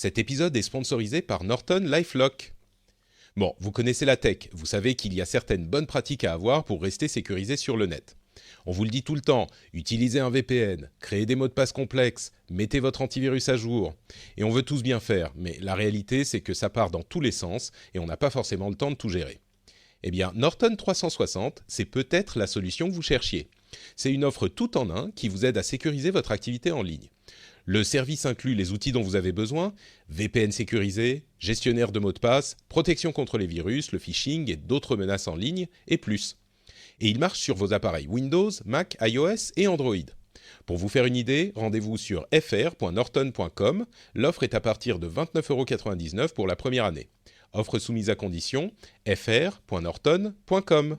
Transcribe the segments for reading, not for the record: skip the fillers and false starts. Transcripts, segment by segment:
Cet épisode est sponsorisé par NortonLifeLock. Bon, vous connaissez la tech, vous savez qu'il y a certaines bonnes pratiques à avoir pour rester sécurisé sur le net. On vous le dit tout le temps, utilisez un VPN, créez des mots de passe complexes, mettez votre antivirus à jour. Et on veut tous bien faire, mais la réalité c'est que ça part dans tous les sens et on n'a pas forcément le temps de tout gérer. Eh bien, Norton 360, c'est peut-être la solution que vous cherchiez. C'est une offre tout en un qui vous aide à sécuriser votre activité en ligne. Le service inclut les outils dont vous avez besoin, VPN sécurisé, gestionnaire de mots de passe, protection contre les virus, le phishing et d'autres menaces en ligne, et plus. Et il marche sur vos appareils Windows, Mac, iOS et Android. Pour vous faire une idée, rendez-vous sur fr.norton.com. L'offre est à partir de 29,99 € pour la première année. Offre soumise à condition, fr.norton.com.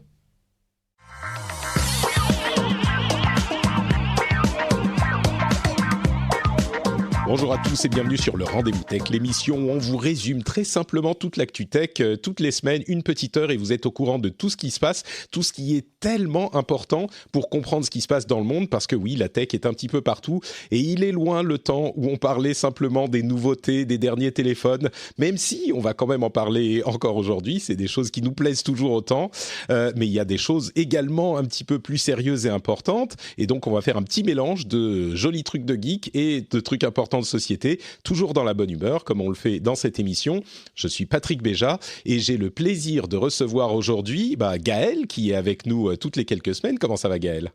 Bonjour à tous et bienvenue sur le Rendez-vous Tech, l'émission où on vous résume très simplement toute l'actu tech, toutes les semaines, une petite heure, et vous êtes au courant de tout ce qui se passe, tout ce qui est tellement important pour comprendre ce qui se passe dans le monde, parce que oui, la tech est un petit peu partout, et il est loin le temps où on parlait simplement des nouveautés, des derniers téléphones, même si on va quand même en parler encore aujourd'hui, c'est des choses qui nous plaisent toujours autant, mais il y a des choses également un petit peu plus sérieuses et importantes, et donc on va faire un petit mélange de jolis trucs de geek et de trucs importants de société, toujours dans la bonne humeur, comme on le fait dans cette émission. Je suis Patrick Béja et j'ai le plaisir de recevoir aujourd'hui Gaël, qui est avec nous toutes les quelques semaines. Comment ça va, Gaël ?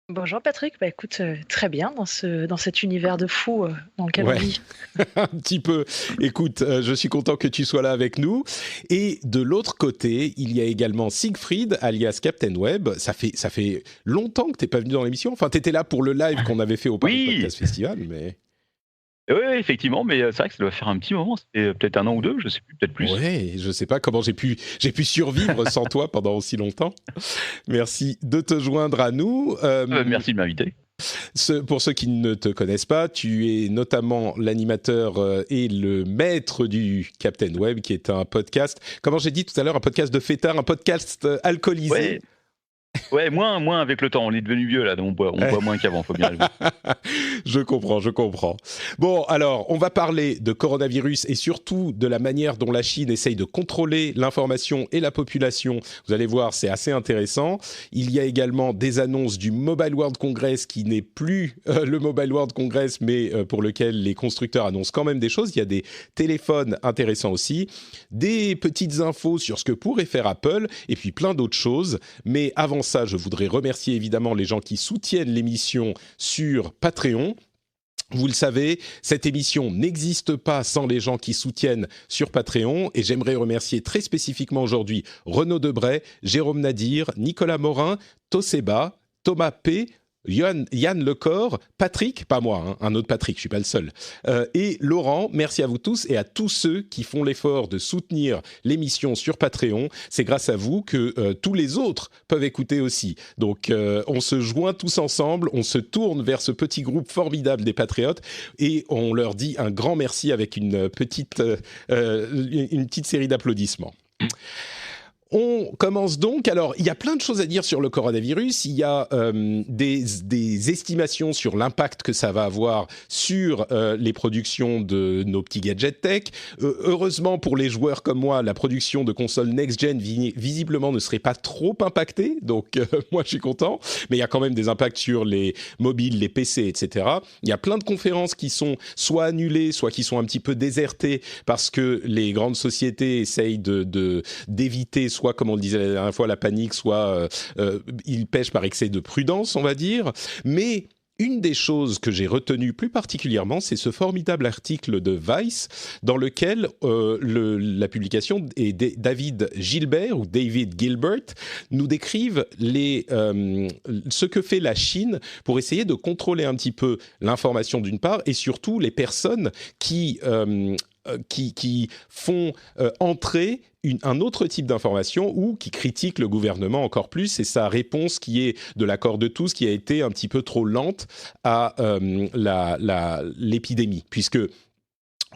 Bonjour Patrick, écoute, très bien dans cet univers de fou dans lequel on vit. Un petit peu. Écoute, je suis content que tu sois là avec nous. Et de l'autre côté, il y a également Siegfried, alias Captain Web. Ça fait longtemps que tu n'es pas venu dans l'émission. Enfin, tu étais là pour le live qu'on avait fait au Paris Podcast Festival, mais... Oui, effectivement, mais c'est vrai que ça doit faire un petit moment, c'était peut-être un an ou deux, je sais plus, peut-être plus. Ouais, je sais pas comment j'ai pu survivre sans toi pendant aussi longtemps. Merci de te joindre à nous. Merci de m'inviter. Pour ceux qui ne te connaissent pas, tu es notamment l'animateur et le maître du Captain Web, qui est un podcast, comment j'ai dit tout à l'heure, un podcast de fêtard, un podcast alcoolisé. Ouais. Ouais, moins avec le temps. On est devenu vieux là, donc on boit moins qu'avant. Faut bien le voir. Je comprends. Bon, alors, on va parler de coronavirus et surtout de la manière dont la Chine essaye de contrôler l'information et la population. Vous allez voir, c'est assez intéressant. Il y a également des annonces du Mobile World Congress qui n'est plus le Mobile World Congress, mais pour lequel les constructeurs annoncent quand même des choses. Il y a des téléphones intéressants aussi, des petites infos sur ce que pourrait faire Apple et puis plein d'autres choses. Mais avant ça, je voudrais remercier évidemment les gens qui soutiennent l'émission sur Patreon. Vous le savez, cette émission n'existe pas sans les gens qui soutiennent sur Patreon, et j'aimerais remercier très spécifiquement aujourd'hui Renaud Debray, Jérôme Nadir, Nicolas Morin, Toseba, Thomas P., Yann Lecor, Patrick, pas moi, un autre Patrick, je suis pas le seul, et Laurent. Merci à vous tous et à tous ceux qui font l'effort de soutenir l'émission sur Patreon. C'est grâce à vous que tous les autres peuvent écouter aussi. Donc on se joint tous ensemble, on se tourne vers ce petit groupe formidable des patriotes et on leur dit un grand merci avec une petite série d'applaudissements. On commence donc. Alors, il y a plein de choses à dire sur le coronavirus. Il y a des estimations sur l'impact que ça va avoir sur les productions de nos petits gadgets tech. Heureusement pour les joueurs comme moi, la production de consoles next-gen visiblement ne serait pas trop impactée. Donc, moi, je suis content. Mais il y a quand même des impacts sur les mobiles, les PC, etc. Il y a plein de conférences qui sont soit annulées, soit qui sont un petit peu désertées parce que les grandes sociétés essayent d'éviter soit, comme on le disait la dernière fois, la panique, soit ils pêchent par excès de prudence, on va dire. Mais une des choses que j'ai retenues plus particulièrement, c'est ce formidable article de Vice dans lequel la publication et David Gilbert nous décrivent ce que fait la Chine pour essayer de contrôler un petit peu l'information d'une part et surtout les personnes qui font entrer un autre type d'information ou qui critiquent le gouvernement encore plus, et sa réponse qui est de l'accord de tous, qui a été un petit peu trop lente à l'épidémie, puisque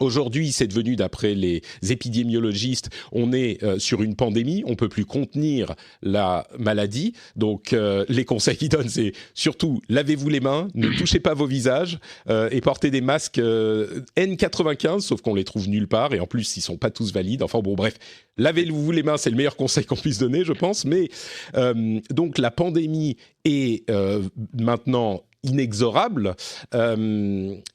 Aujourd'hui, c'est devenu, d'après les épidémiologistes, on est sur une pandémie, on peut plus contenir la maladie. Donc, les conseils qu'ils donnent, c'est surtout lavez-vous les mains, ne touchez pas vos visages et portez des masques N95, sauf qu'on les trouve nulle part et en plus, ils sont pas tous valides. Enfin bon, bref, lavez-vous les mains, c'est le meilleur conseil qu'on puisse donner, je pense. Mais donc, la pandémie est maintenant inexorable,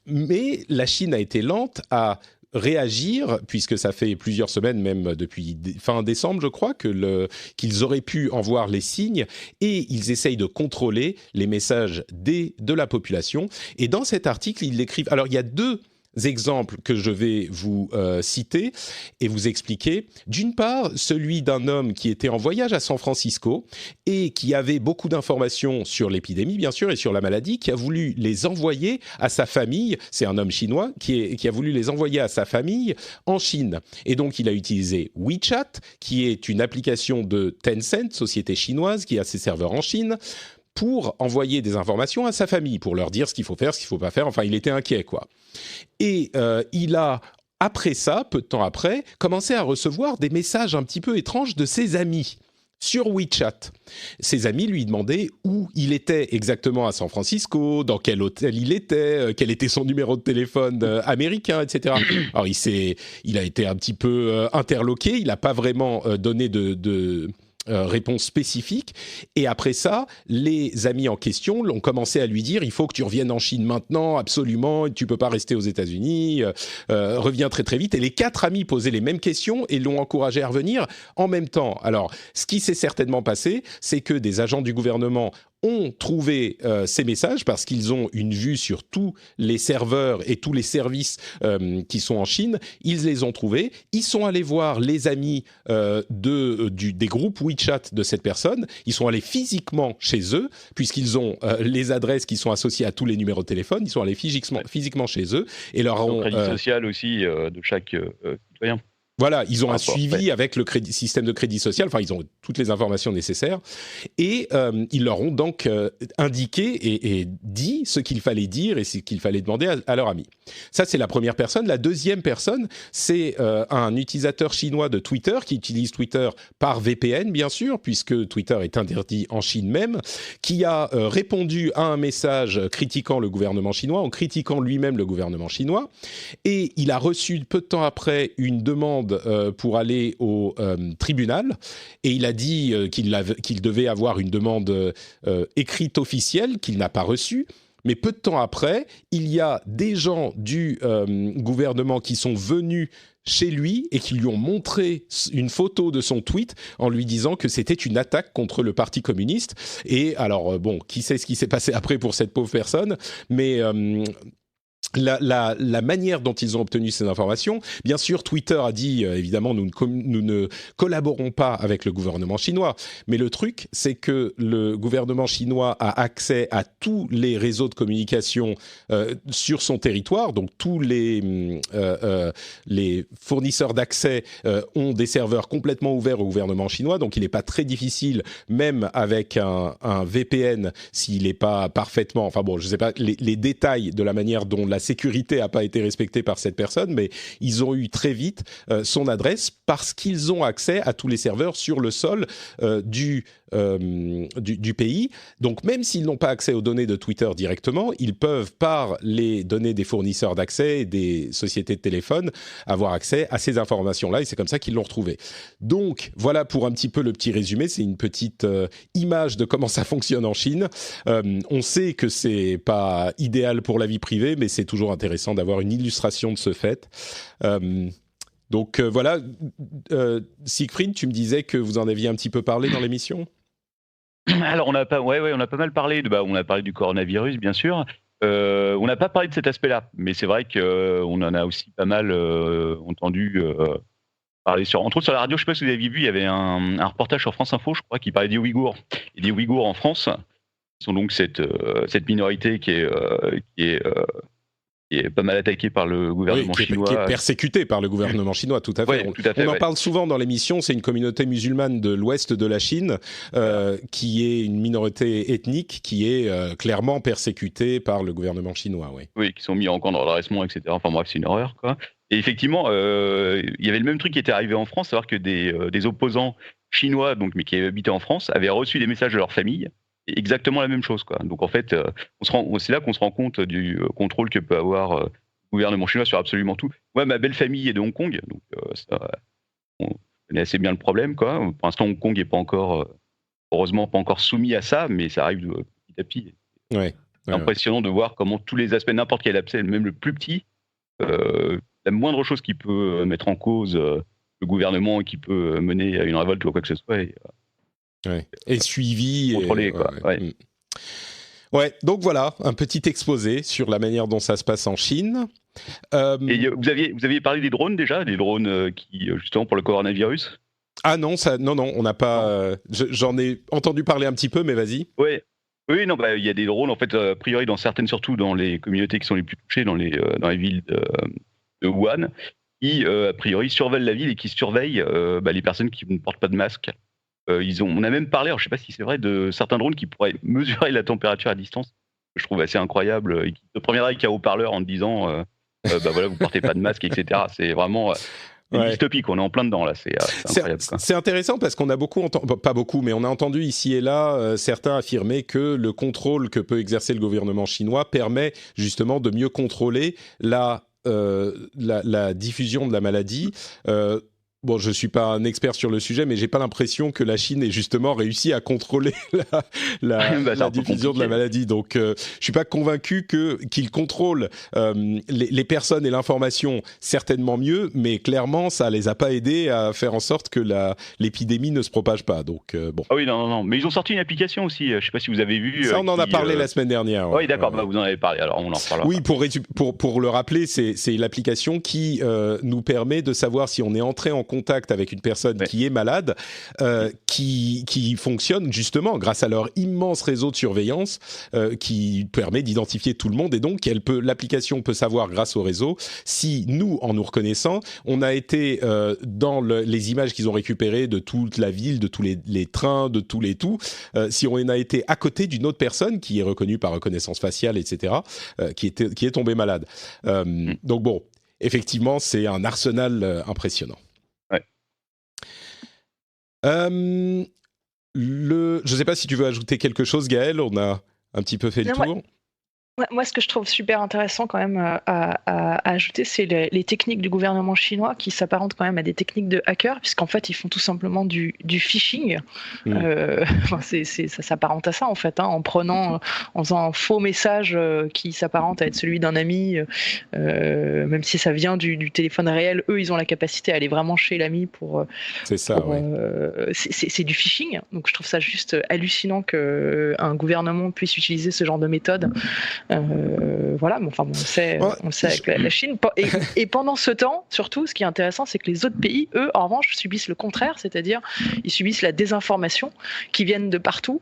mais la Chine a été lente à réagir, puisque ça fait plusieurs semaines, même depuis fin décembre, je crois, qu'ils auraient pu en voir les signes, et ils essayent de contrôler les messages de la population. Et dans cet article, ils l'écrivent. Alors, il y a deux exemples que je vais vous citer et vous expliquer. D'une part, celui d'un homme qui était en voyage à San Francisco et qui avait beaucoup d'informations sur l'épidémie, bien sûr, et sur la maladie, qui a voulu les envoyer à sa famille. C'est un homme chinois qui a voulu les envoyer à sa famille en Chine. Et donc, il a utilisé WeChat, qui est une application de Tencent, société chinoise, qui a ses serveurs en Chine, pour envoyer des informations à sa famille, pour leur dire ce qu'il faut faire, ce qu'il ne faut pas faire. Enfin, il était inquiet, quoi. Et il a, après ça, peu de temps après, commencé à recevoir des messages un petit peu étranges de ses amis sur WeChat. Ses amis lui demandaient où il était exactement à San Francisco, dans quel hôtel il était, quel était son numéro de téléphone américain, etc. Alors, il a été un petit peu interloqué, il n'a pas vraiment donné de réponse spécifique. Et après ça, les amis en question ont commencé à lui dire « Il faut que tu reviennes en Chine maintenant, absolument, tu ne peux pas rester aux États-Unis, reviens très très vite. » Et les 4 amis posaient les mêmes questions et l'ont encouragé à revenir en même temps. Alors, ce qui s'est certainement passé, c'est que des agents du gouvernement ont trouvé ces messages parce qu'ils ont une vue sur tous les serveurs et tous les services qui sont en Chine. Ils les ont trouvés. Ils sont allés voir les amis des groupes WeChat de cette personne. Ils sont allés physiquement chez eux, puisqu'ils ont les adresses qui sont associées à tous les numéros de téléphone. Ils sont allés physiquement chez eux et leur ont... crédit social aussi de chaque citoyen. Voilà, ils ont un suivi avec le système de crédit social, enfin ils ont toutes les informations nécessaires, et ils leur ont donc indiqué et dit ce qu'il fallait dire et ce qu'il fallait demander à leur ami. Ça, c'est la première personne. La deuxième personne, c'est un utilisateur chinois de Twitter qui utilise Twitter par VPN, bien sûr, puisque Twitter est interdit en Chine même, qui a répondu à un message critiquant le gouvernement chinois, en critiquant lui-même le gouvernement chinois, et il a reçu peu de temps après une demande pour aller au tribunal, et il a dit qu'il devait avoir une demande écrite officielle qu'il n'a pas reçue. Mais peu de temps après, il y a des gens du gouvernement qui sont venus chez lui et qui lui ont montré une photo de son tweet en lui disant que c'était une attaque contre le Parti communiste. Et alors, bon, qui sait ce qui s'est passé après pour cette pauvre personne, mais... La manière dont ils ont obtenu ces informations, bien sûr, Twitter a dit, évidemment, nous ne collaborons pas avec le gouvernement chinois, mais le truc, c'est que le gouvernement chinois a accès à tous les réseaux de communication sur son territoire, donc tous les fournisseurs d'accès ont des serveurs complètement ouverts au gouvernement chinois, donc il n'est pas très difficile, même avec un VPN, s'il n'est pas parfaitement... Enfin bon, je ne sais pas les détails de la manière dont la sécurité n'a pas été respectée par cette personne, mais ils ont eu très vite son adresse parce qu'ils ont accès à tous les serveurs sur le sol du pays. Donc même s'ils n'ont pas accès aux données de Twitter directement, ils peuvent, par les données des fournisseurs d'accès et des sociétés de téléphone, avoir accès à ces informations-là, et c'est comme ça qu'ils l'ont retrouvé. Donc voilà pour un petit peu le petit résumé, c'est une petite image de comment ça fonctionne en Chine. On sait que c'est pas idéal pour la vie privée, mais c'est toujours intéressant d'avoir une illustration de ce fait. Donc voilà, Siegfried, tu me disais que vous en aviez un petit peu parlé dans l'émission ? Alors on a pas mal parlé on a parlé du coronavirus, bien sûr. On n'a pas parlé de cet aspect-là, mais c'est vrai qu'on en a aussi pas mal entendu parler entre autres sur la radio. Je ne sais pas si vous avez vu, il y avait un reportage sur France Info, je crois, qui parlait des Ouïghours et des Ouïghours en France. Ils sont donc cette minorité qui est qui est pas mal attaqué par le gouvernement chinois. Qui est persécuté par le gouvernement chinois, tout à fait. On en parle souvent dans l'émission, c'est une communauté musulmane de l'ouest de la Chine, qui est une minorité ethnique, qui est clairement persécutée par le gouvernement chinois. Oui, qui sont mis en camp de redressement, etc. Enfin bref, c'est une horreur, quoi. Et effectivement, il y avait le même truc qui était arrivé en France, savoir que des opposants chinois, donc, mais qui habitaient en France, avaient reçu des messages de leur famille, exactement la même chose, quoi. Donc en fait, c'est là qu'on se rend compte du contrôle que peut avoir le gouvernement chinois sur absolument tout. Moi, ma belle famille est de Hong Kong, donc on connaît assez bien le problème, quoi. Pour l'instant, Hong Kong n'est pas encore, heureusement, pas encore soumis à ça, mais ça arrive petit à petit. C'est impressionnant de voir comment tous les aspects, n'importe quel aspect, même le plus petit, la moindre chose qui peut mettre en cause le gouvernement et qui peut mener à une révolte ou quoi que ce soit et suivi. Contrôlé, quoi. Ouais, donc voilà, un petit exposé sur la manière dont ça se passe en Chine. Et vous aviez parlé des drones déjà, des drones qui, justement, pour le coronavirus. Ah non, on n'a pas... j'en ai entendu parler un petit peu, mais vas-y. Oui, non, il y a des drones, en fait, a priori, surtout dans les communautés qui sont les plus touchées, dans les villes de Wuhan, qui, a priori, surveillent la ville et qui surveillent les personnes qui ne portent pas de masque. On a même parlé, alors je ne sais pas si c'est vrai, de certains drones qui pourraient mesurer la température à distance, que je trouve assez incroyable, et qui te préviendraient avec un haut-parleur en te disant voilà, vous ne portez pas de masque, etc. C'est vraiment une dystopie, on est en plein dedans, là, c'est incroyable, quoi. C'est intéressant parce qu'on a pas beaucoup, mais on a entendu ici et là certains affirmer que le contrôle que peut exercer le gouvernement chinois permet justement de mieux contrôler la diffusion de la maladie. Bon, je suis pas un expert sur le sujet, mais j'ai pas l'impression que la Chine ait justement réussi à contrôler la diffusion de la maladie. Donc, je suis pas convaincu qu'ils contrôlent les personnes et l'information certainement mieux, mais clairement, ça les a pas aidés à faire en sorte que l'épidémie ne se propage pas. Donc, bon. Ah oui, non, mais ils ont sorti une application aussi. Je sais pas si vous avez vu. Ça, on en a parlé la semaine dernière. Oui, d'accord. Vous en avez parlé. Alors, on en reparlera. Oui, pour le rappeler, c'est l'application qui nous permet de savoir si on est entré en contact avec une personne qui est malade, qui fonctionne justement grâce à leur immense réseau de surveillance qui permet d'identifier tout le monde, et donc l'application peut savoir grâce au réseau si nous, en nous reconnaissant, on a été dans les images qu'ils ont récupérées de toute la ville, de tous les trains, de tous les tout, si on a été à côté d'une autre personne qui est reconnue par reconnaissance faciale, etc., qui est tombée malade. Donc bon, effectivement, c'est un arsenal impressionnant. Je ne sais pas si tu veux ajouter quelque chose, Gaël, on a un petit peu fait le tour. Moi, ce que je trouve super intéressant quand même à ajouter, c'est les techniques du gouvernement chinois qui s'apparentent quand même à des techniques de hackers, puisqu'en fait, ils font tout simplement du phishing. Ça s'apparente à ça, en fait, en faisant un faux message qui s'apparente à être celui d'un ami, même si ça vient du téléphone réel. Eux, ils ont la capacité à aller vraiment chez l'ami pour... c'est ça, c'est du phishing. Donc, je trouve ça juste hallucinant qu'un gouvernement puisse utiliser ce genre de méthode. Voilà, mais enfin, on sait avec la Chine. Et pendant ce temps, surtout, ce qui est intéressant, c'est que les autres pays, eux, en revanche, subissent le contraire, c'est-à-dire ils subissent la désinformation qui viennent de partout.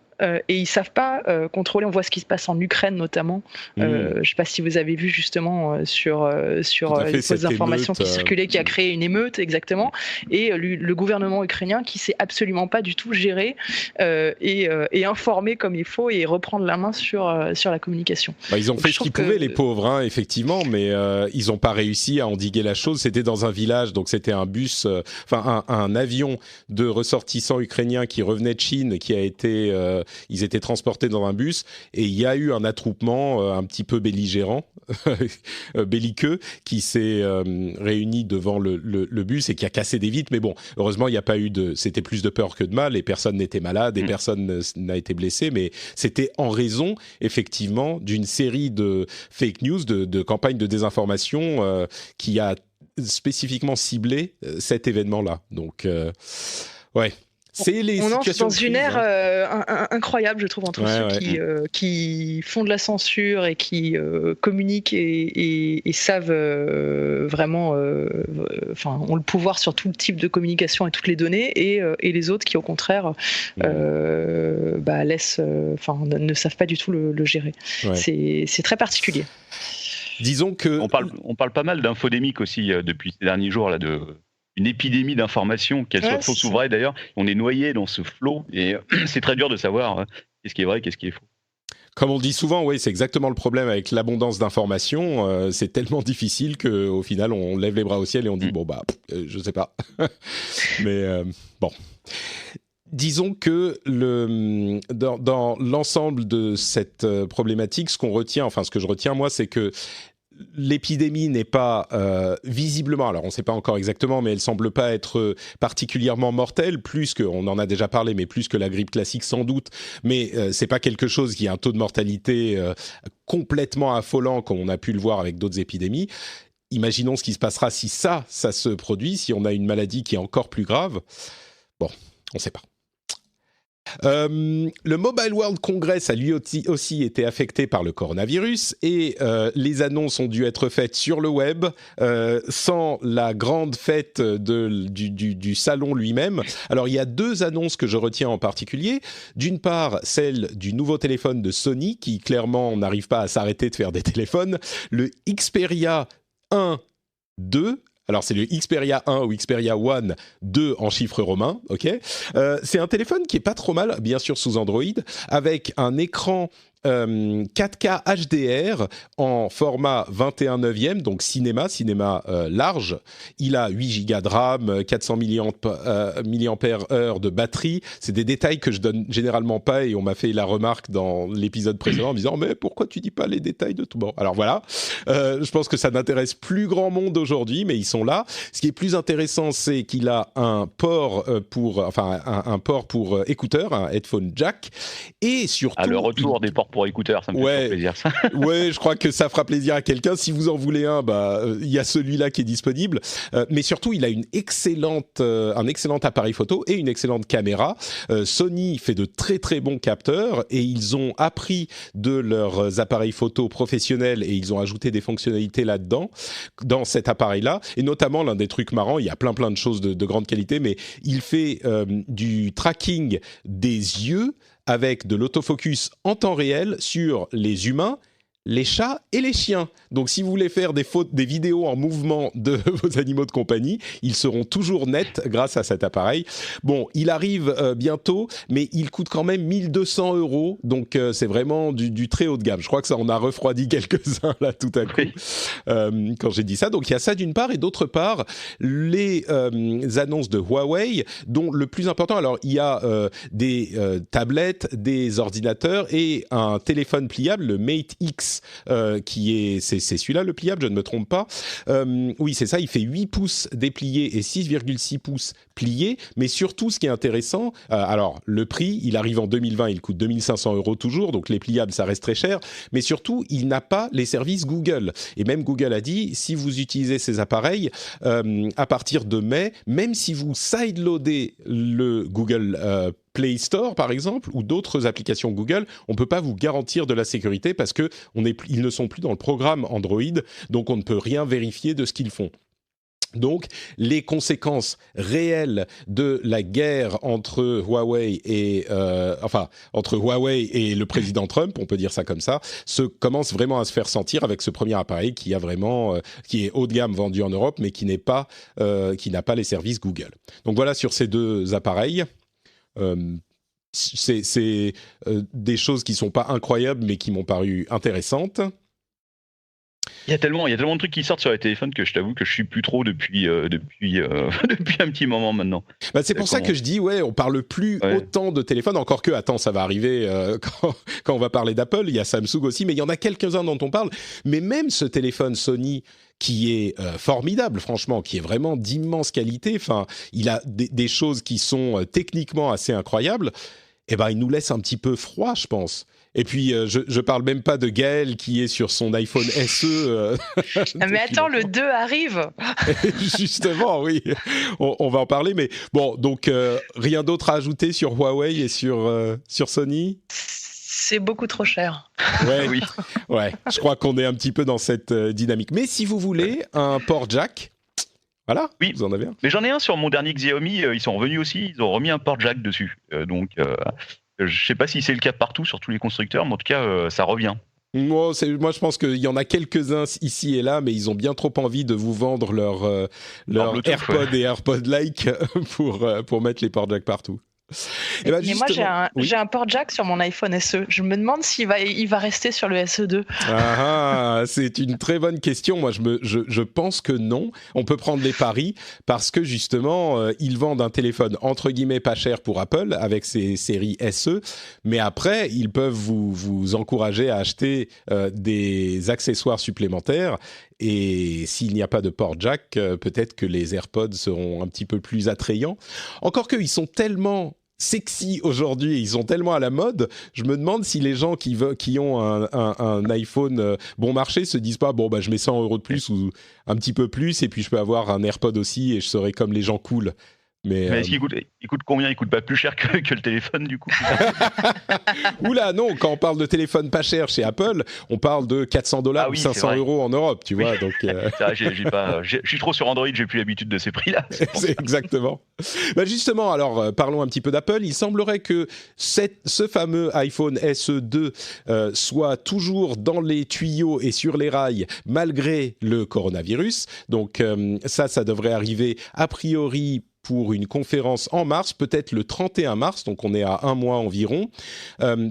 Et ils savent pas contrôler. On voit ce qui se passe en Ukraine notamment. Je sais pas si vous avez vu justement sur les fausses informations qui circulaient, qui a créé une émeute exactement. Et le gouvernement ukrainien qui sait absolument pas du tout gérer et informer comme il faut et reprendre la main sur la communication. Ils ont fait ce qu'ils pouvaient, les pauvres, hein, effectivement, mais ils n'ont pas réussi à endiguer la chose. C'était dans un village, donc c'était un bus, un avion de ressortissants ukrainiens qui revenaient de Chine, qui a été ils étaient transportés dans un bus et il y a eu un attroupement un petit peu belligérant, belliqueux, qui s'est réuni devant le bus et qui a cassé des vitres. Mais bon, heureusement, il n'y a pas eu c'était plus de peur que de mal et personne n'était malade et personne n'a été blessé. Mais c'était en raison, effectivement, d'une série de fake news, de campagnes de désinformation qui a spécifiquement ciblé cet événement-là. Donc, ouais. On entre dans une ère incroyable, je trouve, entre ceux qui font de la censure et qui communiquent et savent vraiment, ont le pouvoir sur tout le type de communication et toutes les données, et les autres qui, au contraire, ne savent pas du tout le gérer. Ouais. C'est très particulier. Disons que... On parle pas mal d'infodémique aussi depuis ces derniers jours, là, une épidémie d'informations, qu'elles soient fausses ou vraies d'ailleurs. On est noyé dans ce flot et c'est très dur de savoir qu'est-ce qui est vrai, qu'est-ce qui est faux. Comme on le dit souvent, oui, c'est exactement le problème avec l'abondance d'informations. C'est tellement difficile qu'au final, on lève les bras au ciel et on dit je sais pas. Mais bon. Disons que dans l'ensemble de cette problématique, ce que je retiens moi, c'est que l'épidémie n'est pas visiblement, alors on ne sait pas encore exactement, mais elle semble pas être particulièrement mortelle, on en a déjà parlé, mais plus que la grippe classique sans doute, mais c'est pas quelque chose qui a un taux de mortalité complètement affolant comme on a pu le voir avec d'autres épidémies. Imaginons ce qui se passera si ça se produit, si on a une maladie qui est encore plus grave. Bon, on ne sait pas. Le Mobile World Congress a lui aussi été affecté par le coronavirus et les annonces ont dû être faites sur le web sans la grande fête du salon lui-même. Alors il y a 2 annonces que je retiens en particulier. D'une part, celle du nouveau téléphone de Sony qui clairement n'arrive pas à s'arrêter de faire des téléphones. Le Xperia 1, 2. Alors, c'est le Xperia 1 ou Xperia One 2 en chiffres romains, ok. C'est un téléphone qui est pas trop mal, bien sûr sous Android, avec un écran 4K HDR en format 21/9, donc cinéma large. Il a 8 Go de RAM, 400 mAh de batterie. C'est des détails que je donne généralement pas et on m'a fait la remarque dans l'épisode précédent en me disant « Mais pourquoi tu dis pas les détails de tout bord ?» Alors voilà, je pense que ça n'intéresse plus grand monde aujourd'hui, mais ils sont là. Ce qui est plus intéressant, c'est qu'il a un port un port pour écouteurs, un headphone jack, et surtout... le retour des ports pour écouteurs, ça me fait plaisir ça. Ouais, je crois que ça fera plaisir à quelqu'un. Si vous en voulez un, il y a celui-là qui est disponible. Mais surtout, il a un excellent appareil photo et une excellente caméra. Sony fait de très très bons capteurs et ils ont appris de leurs appareils photo professionnels et ils ont ajouté des fonctionnalités là-dedans, dans cet appareil-là. Et notamment, l'un des trucs marrants, il y a plein de choses de grande qualité, mais il fait du tracking des yeux avec de l'autofocus en temps réel sur les humains, les chats et les chiens. Donc si vous voulez faire des vidéos en mouvement de vos animaux de compagnie, ils seront toujours nets grâce à cet appareil. Bon, il arrive bientôt, mais il coûte quand même 1 200 €, donc c'est vraiment du très haut de gamme. Je crois que ça en a refroidi quelques-uns là tout à coup quand j'ai dit ça. Donc il y a ça d'une part, et d'autre part, les annonces de Huawei, dont le plus important, alors il y a des tablettes, des ordinateurs et un téléphone pliable, le Mate X, c'est celui-là le pliable, je ne me trompe pas. Oui, c'est ça, il fait 8 pouces dépliés et 6,6 pouces pliés, mais surtout ce qui est intéressant, alors le prix, il arrive en 2020, il coûte 2 500 € toujours, donc les pliables ça reste très cher, mais surtout il n'a pas les services Google, et même Google a dit, si vous utilisez ces appareils, à partir de mai, même si vous sideloadez le Google Play Store par exemple ou d'autres applications Google, on ne peut pas vous garantir de la sécurité parce que ils ne sont plus dans le programme Android, donc on ne peut rien vérifier de ce qu'ils font. Donc, les conséquences réelles de la guerre entre Huawei et le président Trump, on peut dire ça comme ça, commencent vraiment à se faire sentir avec ce premier appareil qui est haut de gamme vendu en Europe, mais qui n'a pas les services Google. Donc voilà sur ces 2 appareils. C'est des choses qui sont pas incroyables, mais qui m'ont paru intéressantes. Il y a tellement de trucs qui sortent sur les téléphones que je t'avoue que je suis plus trop depuis depuis un petit moment maintenant. C'est pour ça que je dis on parle plus autant de téléphones, encore que ça va arriver quand on va parler d'Apple, il y a Samsung aussi, mais il y en a quelques-uns dont on parle, mais même ce téléphone Sony qui est formidable, franchement, qui est vraiment d'immense qualité, enfin, il a des choses qui sont techniquement assez incroyables, il nous laisse un petit peu froid, je pense. Et puis, je parle même pas de Gaël qui est sur son iPhone SE. Mais attends, le 2 arrive. Justement, oui. On va en parler. Mais bon, donc, rien d'autre à ajouter sur Huawei et sur Sony ? C'est beaucoup trop cher. Oui. Ouais, je crois qu'on est un petit peu dans cette dynamique. Mais si vous voulez un port jack... Voilà, oui. Vous en avez un. Mais j'en ai un sur mon dernier Xiaomi, ils sont revenus aussi, ils ont remis un port jack dessus. Donc, je ne sais pas si c'est le cas partout sur tous les constructeurs, mais en tout cas, ça revient. Moi, je pense qu'il y en a quelques-uns ici et là, mais ils ont bien trop envie de vous vendre leur AirPod et AirPod-like pour mettre les ports jack partout. Et ben moi, j'ai un port jack sur mon iPhone SE. Je me demande s'il va rester sur le SE2. C'est une très bonne question. Moi, je pense que non. On peut prendre les paris parce que justement, ils vendent un téléphone entre guillemets pas cher pour Apple avec ses séries SE, mais après, ils peuvent vous encourager à acheter des accessoires supplémentaires. Et s'il n'y a pas de port jack, peut-être que les AirPods seront un petit peu plus attrayants. Encore qu'ils sont tellement sexy aujourd'hui, ils sont tellement à la mode, je me demande si les gens qui ont un iPhone bon marché se disent pas, je mets 100 € de plus ou un petit peu plus et puis je peux avoir un AirPod aussi et je serai comme les gens cool. Mais est-ce qu'il coûte combien ? Il coûte pas plus cher que le téléphone du coup. Oula, non, quand on parle de téléphone pas cher chez Apple, on parle de 400$ ou 500 € en Europe, tu vois. Donc, je suis trop sur Android, j'ai plus l'habitude de ces prix-là. C'est exactement. Justement, alors parlons un petit peu d'Apple. Il semblerait que ce fameux iPhone SE2 soit toujours dans les tuyaux et sur les rails malgré le coronavirus. Donc ça devrait arriver a priori pour une conférence en mars, peut-être le 31 mars, donc on est à un mois environ.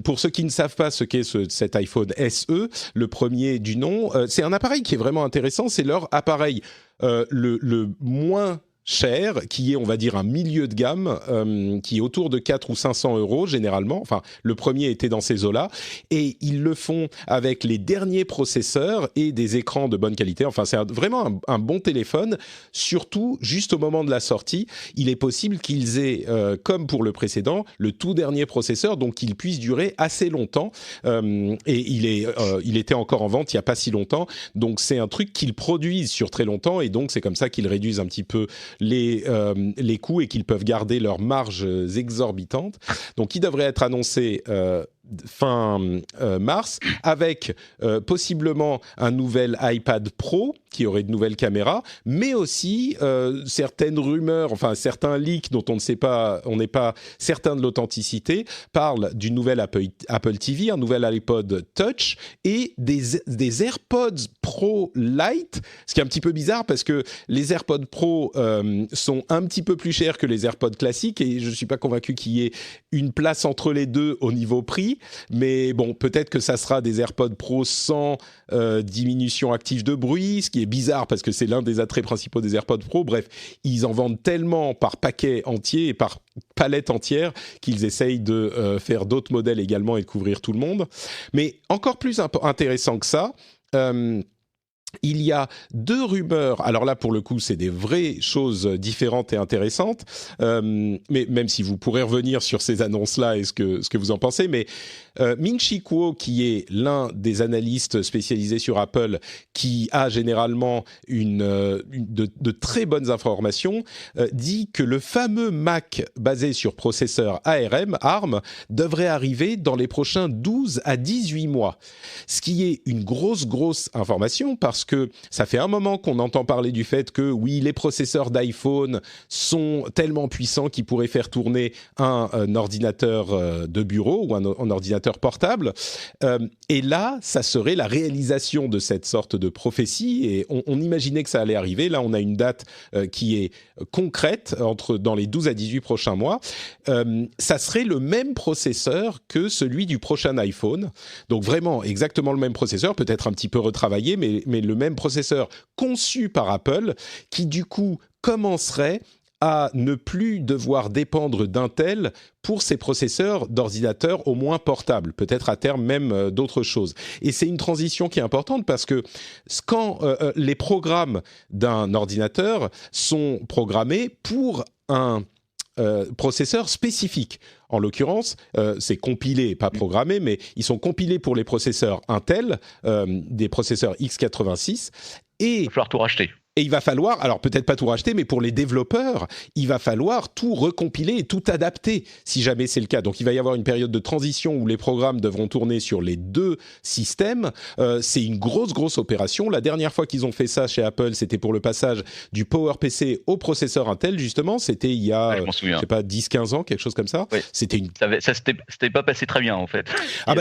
Pour ceux qui ne savent pas ce qu'est cet iPhone SE, le premier du nom, c'est un appareil qui est vraiment intéressant, c'est leur appareil le moins cher, qui est, on va dire, un milieu de gamme, qui est autour de 400 ou 500 € généralement. Enfin, le premier était dans ces eaux-là. Et ils le font avec les derniers processeurs et des écrans de bonne qualité. Enfin, c'est vraiment un bon téléphone. Surtout, juste au moment de la sortie, il est possible qu'ils aient, comme pour le précédent, le tout dernier processeur, donc qu'il puisse durer assez longtemps. Et il était encore en vente il n'y a pas si longtemps. Donc, c'est un truc qu'ils produisent sur très longtemps. Et donc, c'est comme ça qu'ils réduisent un petit peu les coûts et qu'ils peuvent garder leurs marges exorbitantes. Donc, il devrait être annoncé fin mars, avec possiblement un nouvel iPad Pro qui aurait de nouvelles caméras, mais aussi certaines rumeurs, enfin certains leaks dont on n'est pas certain de l'authenticité, parlent d'une nouvelle Apple TV, un nouvel iPod Touch et des AirPods Pro Lite, ce qui est un petit peu bizarre parce que les AirPods Pro sont un petit peu plus chers que les AirPods classiques et je ne suis pas convaincu qu'il y ait une place entre les deux au niveau prix. Mais bon, peut-être que ça sera des AirPods Pro sans diminution active de bruit, ce qui est bizarre parce que c'est l'un des attraits principaux des AirPods Pro. Bref, ils en vendent tellement par paquet entier et par palette entière qu'ils essayent de faire d'autres modèles également et de couvrir tout le monde. Mais encore plus intéressant que ça, il y a 2 rumeurs. Alors là, pour le coup, c'est des vraies choses différentes et intéressantes. Mais même si vous pourrez revenir sur ces annonces-là et ce que vous en pensez. Mais Min-Chi Kuo, qui est l'un des analystes spécialisés sur Apple, qui a généralement de très bonnes informations, dit que le fameux Mac basé sur processeur ARM devrait arriver dans les prochains 12 à 18 mois. Ce qui est une grosse information parce que ça fait un moment qu'on entend parler du fait que oui, les processeurs d'iPhone sont tellement puissants qu'ils pourraient faire tourner un ordinateur de bureau ou un ordinateur portable. Et là, ça serait la réalisation de cette sorte de prophétie et on imaginait que ça allait arriver. Là, on a une date qui est concrète dans les 12 à 18 prochains mois. Ça serait le même processeur que celui du prochain iPhone. Donc vraiment exactement le même processeur, peut-être un petit peu retravaillé, mais le même processeur conçu par Apple qui du coup commencerait à ne plus devoir dépendre d'Intel pour ses processeurs d'ordinateurs au moins portables, peut-être à terme même d'autres choses. Et c'est une transition qui est importante parce que quand les programmes d'un ordinateur sont programmés pour un processeur spécifique. En l'occurrence, c'est compilé, pas programmé, mais ils sont compilés pour les processeurs Intel, des processeurs x86. Et il va falloir tout racheter. Et il va falloir, alors peut-être pas tout racheter, mais pour les développeurs, il va falloir tout recompiler et tout adapter, si jamais c'est le cas. Donc il va y avoir une période de transition où les programmes devront tourner sur les deux systèmes. C'est une grosse opération. La dernière fois qu'ils ont fait ça chez Apple, c'était pour le passage du PowerPC au processeur Intel, justement. C'était il y a, je sais pas, 10-15 ans, quelque chose comme ça. Oui. Ça s'était pas passé très bien, en fait.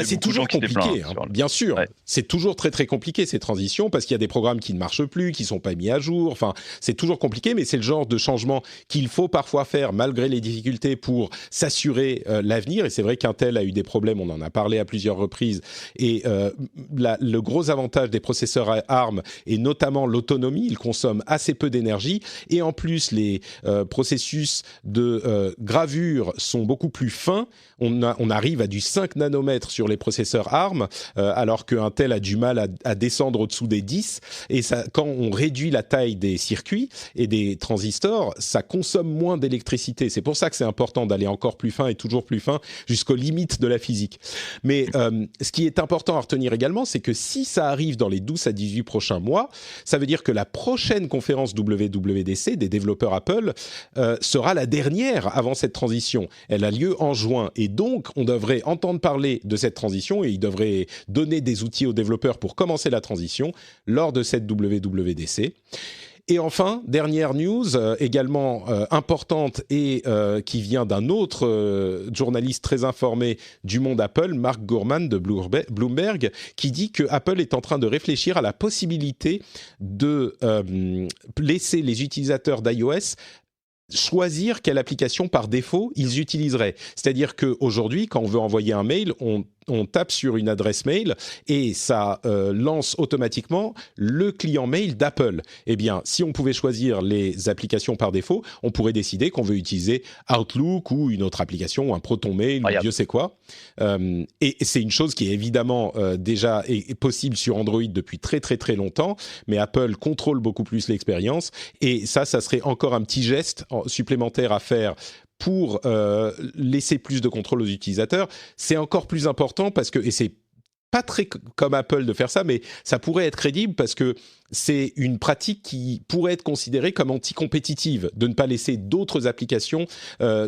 C'est toujours compliqué, bien sûr. Ouais. C'est toujours très compliqué, ces transitions, parce qu'il y a des programmes qui ne marchent plus, qui sont pas mis à jour. Enfin, c'est toujours compliqué, mais c'est le genre de changement qu'il faut parfois faire, malgré les difficultés, pour s'assurer l'avenir. Et c'est vrai qu'Intel a eu des problèmes, on en a parlé à plusieurs reprises. Et le gros avantage des processeurs ARM est notamment l'autonomie. Ils consomment assez peu d'énergie. Et en plus, les processus de gravure sont beaucoup plus fins. On arrive à du 5 nanomètres sur les processeurs ARM, alors qu'Intel a du mal à descendre au-dessous des 10. Et ça, quand on réduit la taille des circuits et des transistors, ça consomme moins d'électricité. C'est pour ça que c'est important d'aller encore plus fin et toujours plus fin jusqu'aux limites de la physique. Mais ce qui est important à retenir également, c'est que si ça arrive dans les 12 à 18 prochains mois, ça veut dire que la prochaine conférence WWDC des développeurs Apple sera la dernière avant cette transition. Elle a lieu en juin. Et donc, on devrait entendre parler de cette transition et ils devraient donner des outils aux développeurs pour commencer la transition lors de cette WWDC. Et enfin, dernière news, également importante et qui vient d'un autre journaliste très informé du monde Apple, Mark Gurman de Bloomberg, qui dit que Apple est en train de réfléchir à la possibilité de laisser les utilisateurs d'iOS choisir quelle application par défaut ils utiliseraient. C'est-à-dire qu'aujourd'hui, quand on veut envoyer un mail, on tape sur une adresse mail et ça lance automatiquement le client mail d'Apple. Eh bien, si on pouvait choisir les applications par défaut, on pourrait décider qu'on veut utiliser Outlook ou une autre application, ou un Proton Mail, ou Dieu sait quoi. Et c'est une chose qui est évidemment déjà est possible sur Android depuis très longtemps, mais Apple contrôle beaucoup plus l'expérience. Et ça serait encore un petit geste supplémentaire à faire pour laisser plus de contrôle aux utilisateurs. C'est encore plus important parce que, et c'est pas très comme Apple de faire ça, mais ça pourrait être crédible parce que c'est une pratique qui pourrait être considérée comme anti-compétitive, de ne pas laisser d'autres applications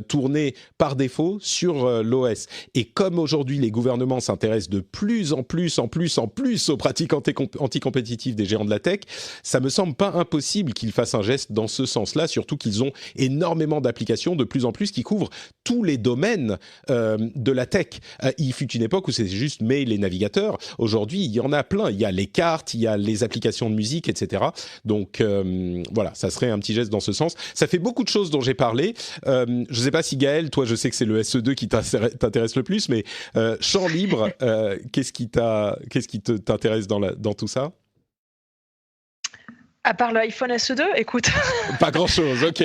tourner par défaut sur l'OS. Et comme aujourd'hui les gouvernements s'intéressent de plus en plus aux pratiques anti-compétitives des géants de la tech, ça me semble pas impossible qu'ils fassent un geste dans ce sens-là, surtout qu'ils ont énormément d'applications de plus en plus qui couvrent tous les domaines de la tech. Il fut une époque où c'était juste mail et navigateur. Aujourd'hui, il y en a plein. Il y a les cartes, il y a les applications de musique, etc. Donc voilà, ça serait un petit geste dans ce sens. Ça fait beaucoup de choses dont j'ai parlé. Je ne sais pas si Gaël, toi je sais que c'est le SE2 qui t'intéresse le plus, mais champ libre, qu'est-ce qui t'intéresse dans tout ça ? À part l'iPhone SE2, écoute. Pas grand-chose, ok.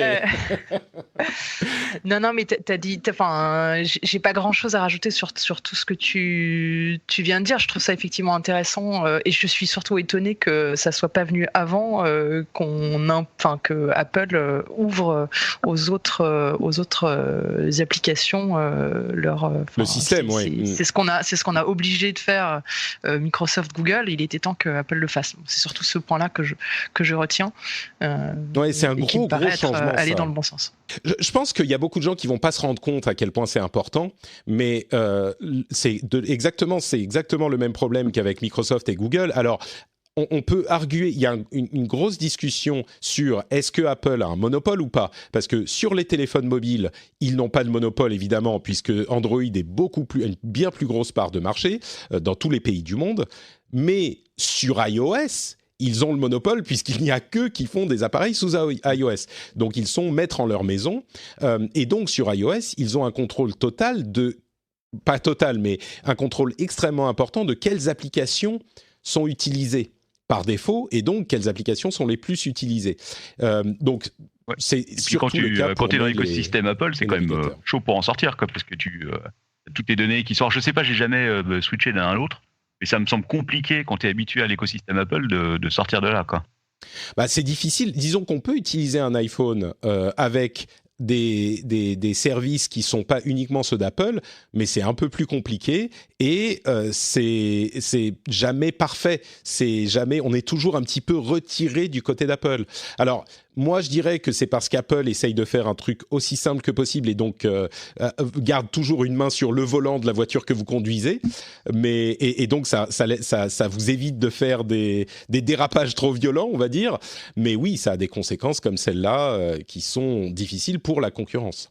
Non, mais t'as dit, j'ai pas grand-chose à rajouter sur tout ce que tu viens de dire. Je trouve ça effectivement intéressant et je suis surtout étonné que ça soit pas venu avant, que Apple ouvre aux autres applications le système, oui. C'est ce qu'on a obligé de faire Microsoft, Google. Il était temps que Apple le fasse. C'est surtout ce point-là que je retiens. C'est un gros changement. Aller dans le bon sens. Je pense qu'il y a beaucoup de gens qui vont pas se rendre compte à quel point c'est important, mais c'est exactement le même problème qu'avec Microsoft et Google. Alors, on peut arguer, il y a une grosse discussion sur est-ce que Apple a un monopole ou pas, parce que sur les téléphones mobiles, ils n'ont pas de monopole évidemment, puisque Android est une bien plus grosse part de marché dans tous les pays du monde, mais sur iOS, ils ont le monopole puisqu'il n'y a qu'eux qui font des appareils sous iOS. Donc, ils sont maîtres en leur maison. Et donc, sur iOS, ils ont un contrôle total pas total, mais un contrôle extrêmement important de quelles applications sont utilisées par défaut et donc quelles applications sont les plus utilisées. Donc, c'est surtout le cas quand tu es dans l'écosystème Apple, c'est quand même chaud pour en sortir, parce que toutes les données qui sortent. Je ne sais pas, j'ai jamais switché d'un à l'autre. Mais ça me semble compliqué quand tu es habitué à l'écosystème Apple de sortir de là, quoi. C'est difficile. Disons qu'on peut utiliser un iPhone avec des services qui sont pas uniquement ceux d'Apple, mais c'est un peu plus compliqué et c'est jamais parfait. C'est jamais, on est toujours un petit peu retiré du côté d'Apple. Alors moi, je dirais que c'est parce qu'Apple essaye de faire un truc aussi simple que possible et donc garde toujours une main sur le volant de la voiture que vous conduisez. Mais et donc ça vous évite de faire des dérapages trop violents, on va dire. Mais oui, ça a des conséquences comme celle-là qui sont difficiles pour la concurrence.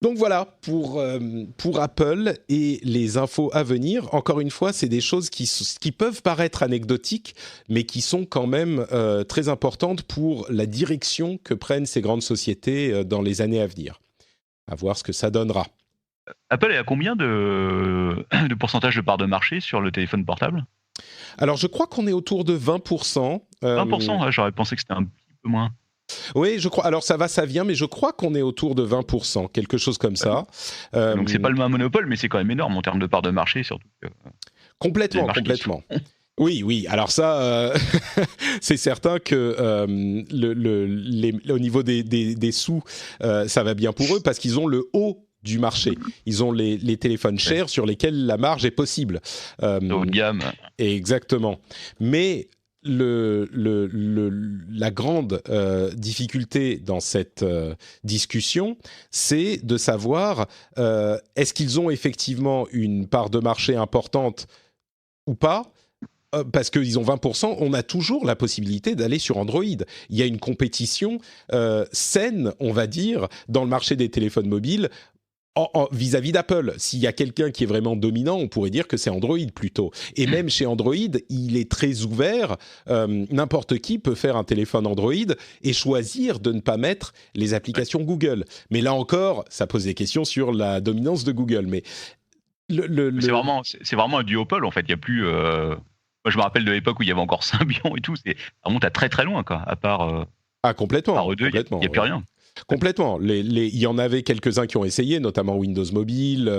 Donc voilà pour Apple et les infos à venir. Encore une fois, c'est des choses qui peuvent paraître anecdotiques, mais qui sont quand même très importantes pour la direction que prennent ces grandes sociétés dans les années à venir. À voir ce que ça donnera. Apple est à combien de pourcentage de part de marché sur le téléphone portable ? Alors, je crois qu'on est autour de 20%. 20%, j'aurais pensé que c'était un petit peu moins. Oui, je crois. Alors, ça vient, mais je crois qu'on est autour de 20%, quelque chose comme ça. Donc, c'est pas le même monopole, mais c'est quand même énorme en termes de part de marché, surtout. Complètement. Oui. Alors ça, c'est certain que au niveau des sous, ça va bien pour eux parce qu'ils ont le haut du marché. Ils ont les téléphones chers sur lesquels la marge est possible. Haut de gamme. Exactement. Mais la grande difficulté dans cette discussion, c'est de savoir est-ce qu'ils ont effectivement une part de marché importante ou pas. Parce qu'ils ont 20%, on a toujours la possibilité d'aller sur Android. Il y a une compétition saine, on va dire, dans le marché des téléphones mobiles vis-à-vis d'Apple. S'il y a quelqu'un qui est vraiment dominant, on pourrait dire que c'est Android plutôt. Et même chez Android, il est très ouvert. N'importe qui peut faire un téléphone Android et choisir de ne pas mettre les applications Google. Mais là encore, ça pose des questions sur la dominance de Google. Mais c'est vraiment un duopole, en fait. Il n'y a plus... Moi, je me rappelle de l'époque où il y avait encore Symbian et tout. Ça remonte à très très loin, quoi. À part... complètement. Il n'y a plus rien. Complètement. Il y en avait quelques-uns qui ont essayé, notamment Windows Mobile.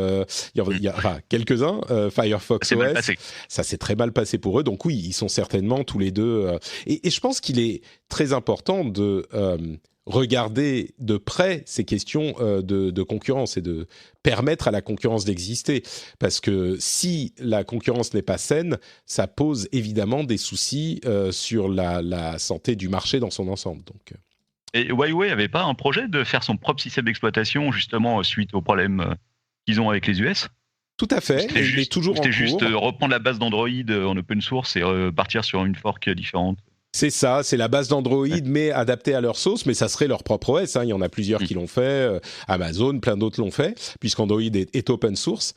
Il y a quelques-uns. Firefox OS. Ça s'est très mal passé pour eux. Donc oui, ils sont certainement tous les deux. Et je pense qu'il est très important de regarder de près ces questions de concurrence et de permettre à la concurrence d'exister. Parce que si la concurrence n'est pas saine, ça pose évidemment des soucis sur la santé du marché dans son ensemble. Donc... Et Huawei n'avait pas un projet de faire son propre système d'exploitation, justement, suite aux problèmes qu'ils ont avec les US ? Tout à fait, il est toujours en cours. C'était juste reprendre la base d'Android en open source et partir sur une fork différente. C'est ça, c'est la base d'Android, mais adaptée à leur sauce, mais ça serait leur propre OS. Il y en a plusieurs qui l'ont fait, Amazon, plein d'autres l'ont fait, puisqu'Android est open source.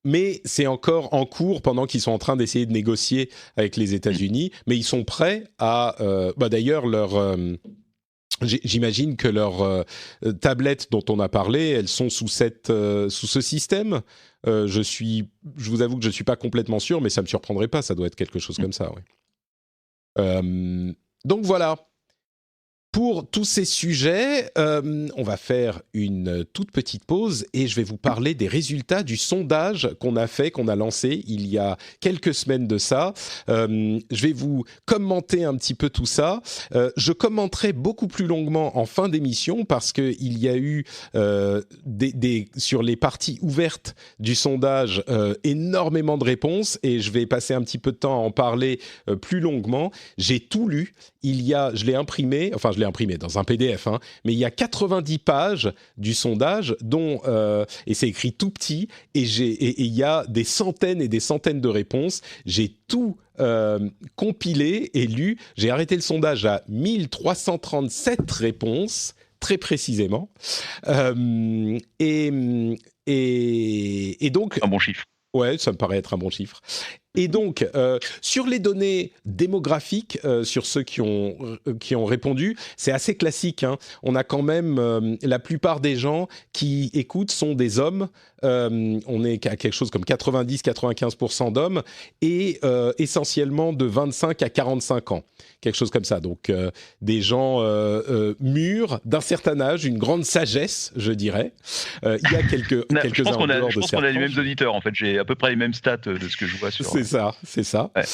Mais c'est encore en cours pendant qu'ils sont en train d'essayer de négocier avec les États-Unis. Mais ils sont prêts à... d'ailleurs, j'imagine que leurs tablettes dont on a parlé, elles sont sous ce système. Je vous avoue que je ne suis pas complètement sûr, mais ça ne me surprendrait pas. Ça doit être quelque chose comme ça, oui. Donc voilà. Pour tous ces sujets, on va faire une toute petite pause et je vais vous parler des résultats du sondage qu'on a lancé il y a quelques semaines de ça. Je vais vous commenter un petit peu tout ça. Je commenterai beaucoup plus longuement en fin d'émission parce qu'il y a eu sur les parties ouvertes du sondage énormément de réponses et je vais passer un petit peu de temps à en parler plus longuement. J'ai tout lu. Je l'ai imprimé dans un PDF, mais il y a 90 pages du sondage, et c'est écrit tout petit, et il y a des centaines et des centaines de réponses. J'ai tout compilé et lu. J'ai arrêté le sondage à 1337 réponses, très précisément. Et donc... Un bon chiffre. Ouais, ça me paraît être un bon chiffre. Et donc, sur les données démographiques, sur ceux qui ont répondu, c'est assez classique. On a quand même la plupart des gens qui écoutent sont des hommes. On est à quelque chose comme 90-95% d'hommes et essentiellement de 25 à 45 ans. Quelque chose comme ça. Donc, des gens mûrs, d'un certain âge, une grande sagesse, je dirais. Il y a quelques-uns je pense qu'on a les mêmes auditeurs, en fait. J'ai à peu près les mêmes stats de ce que je vois sur... C'est ça. Ouais.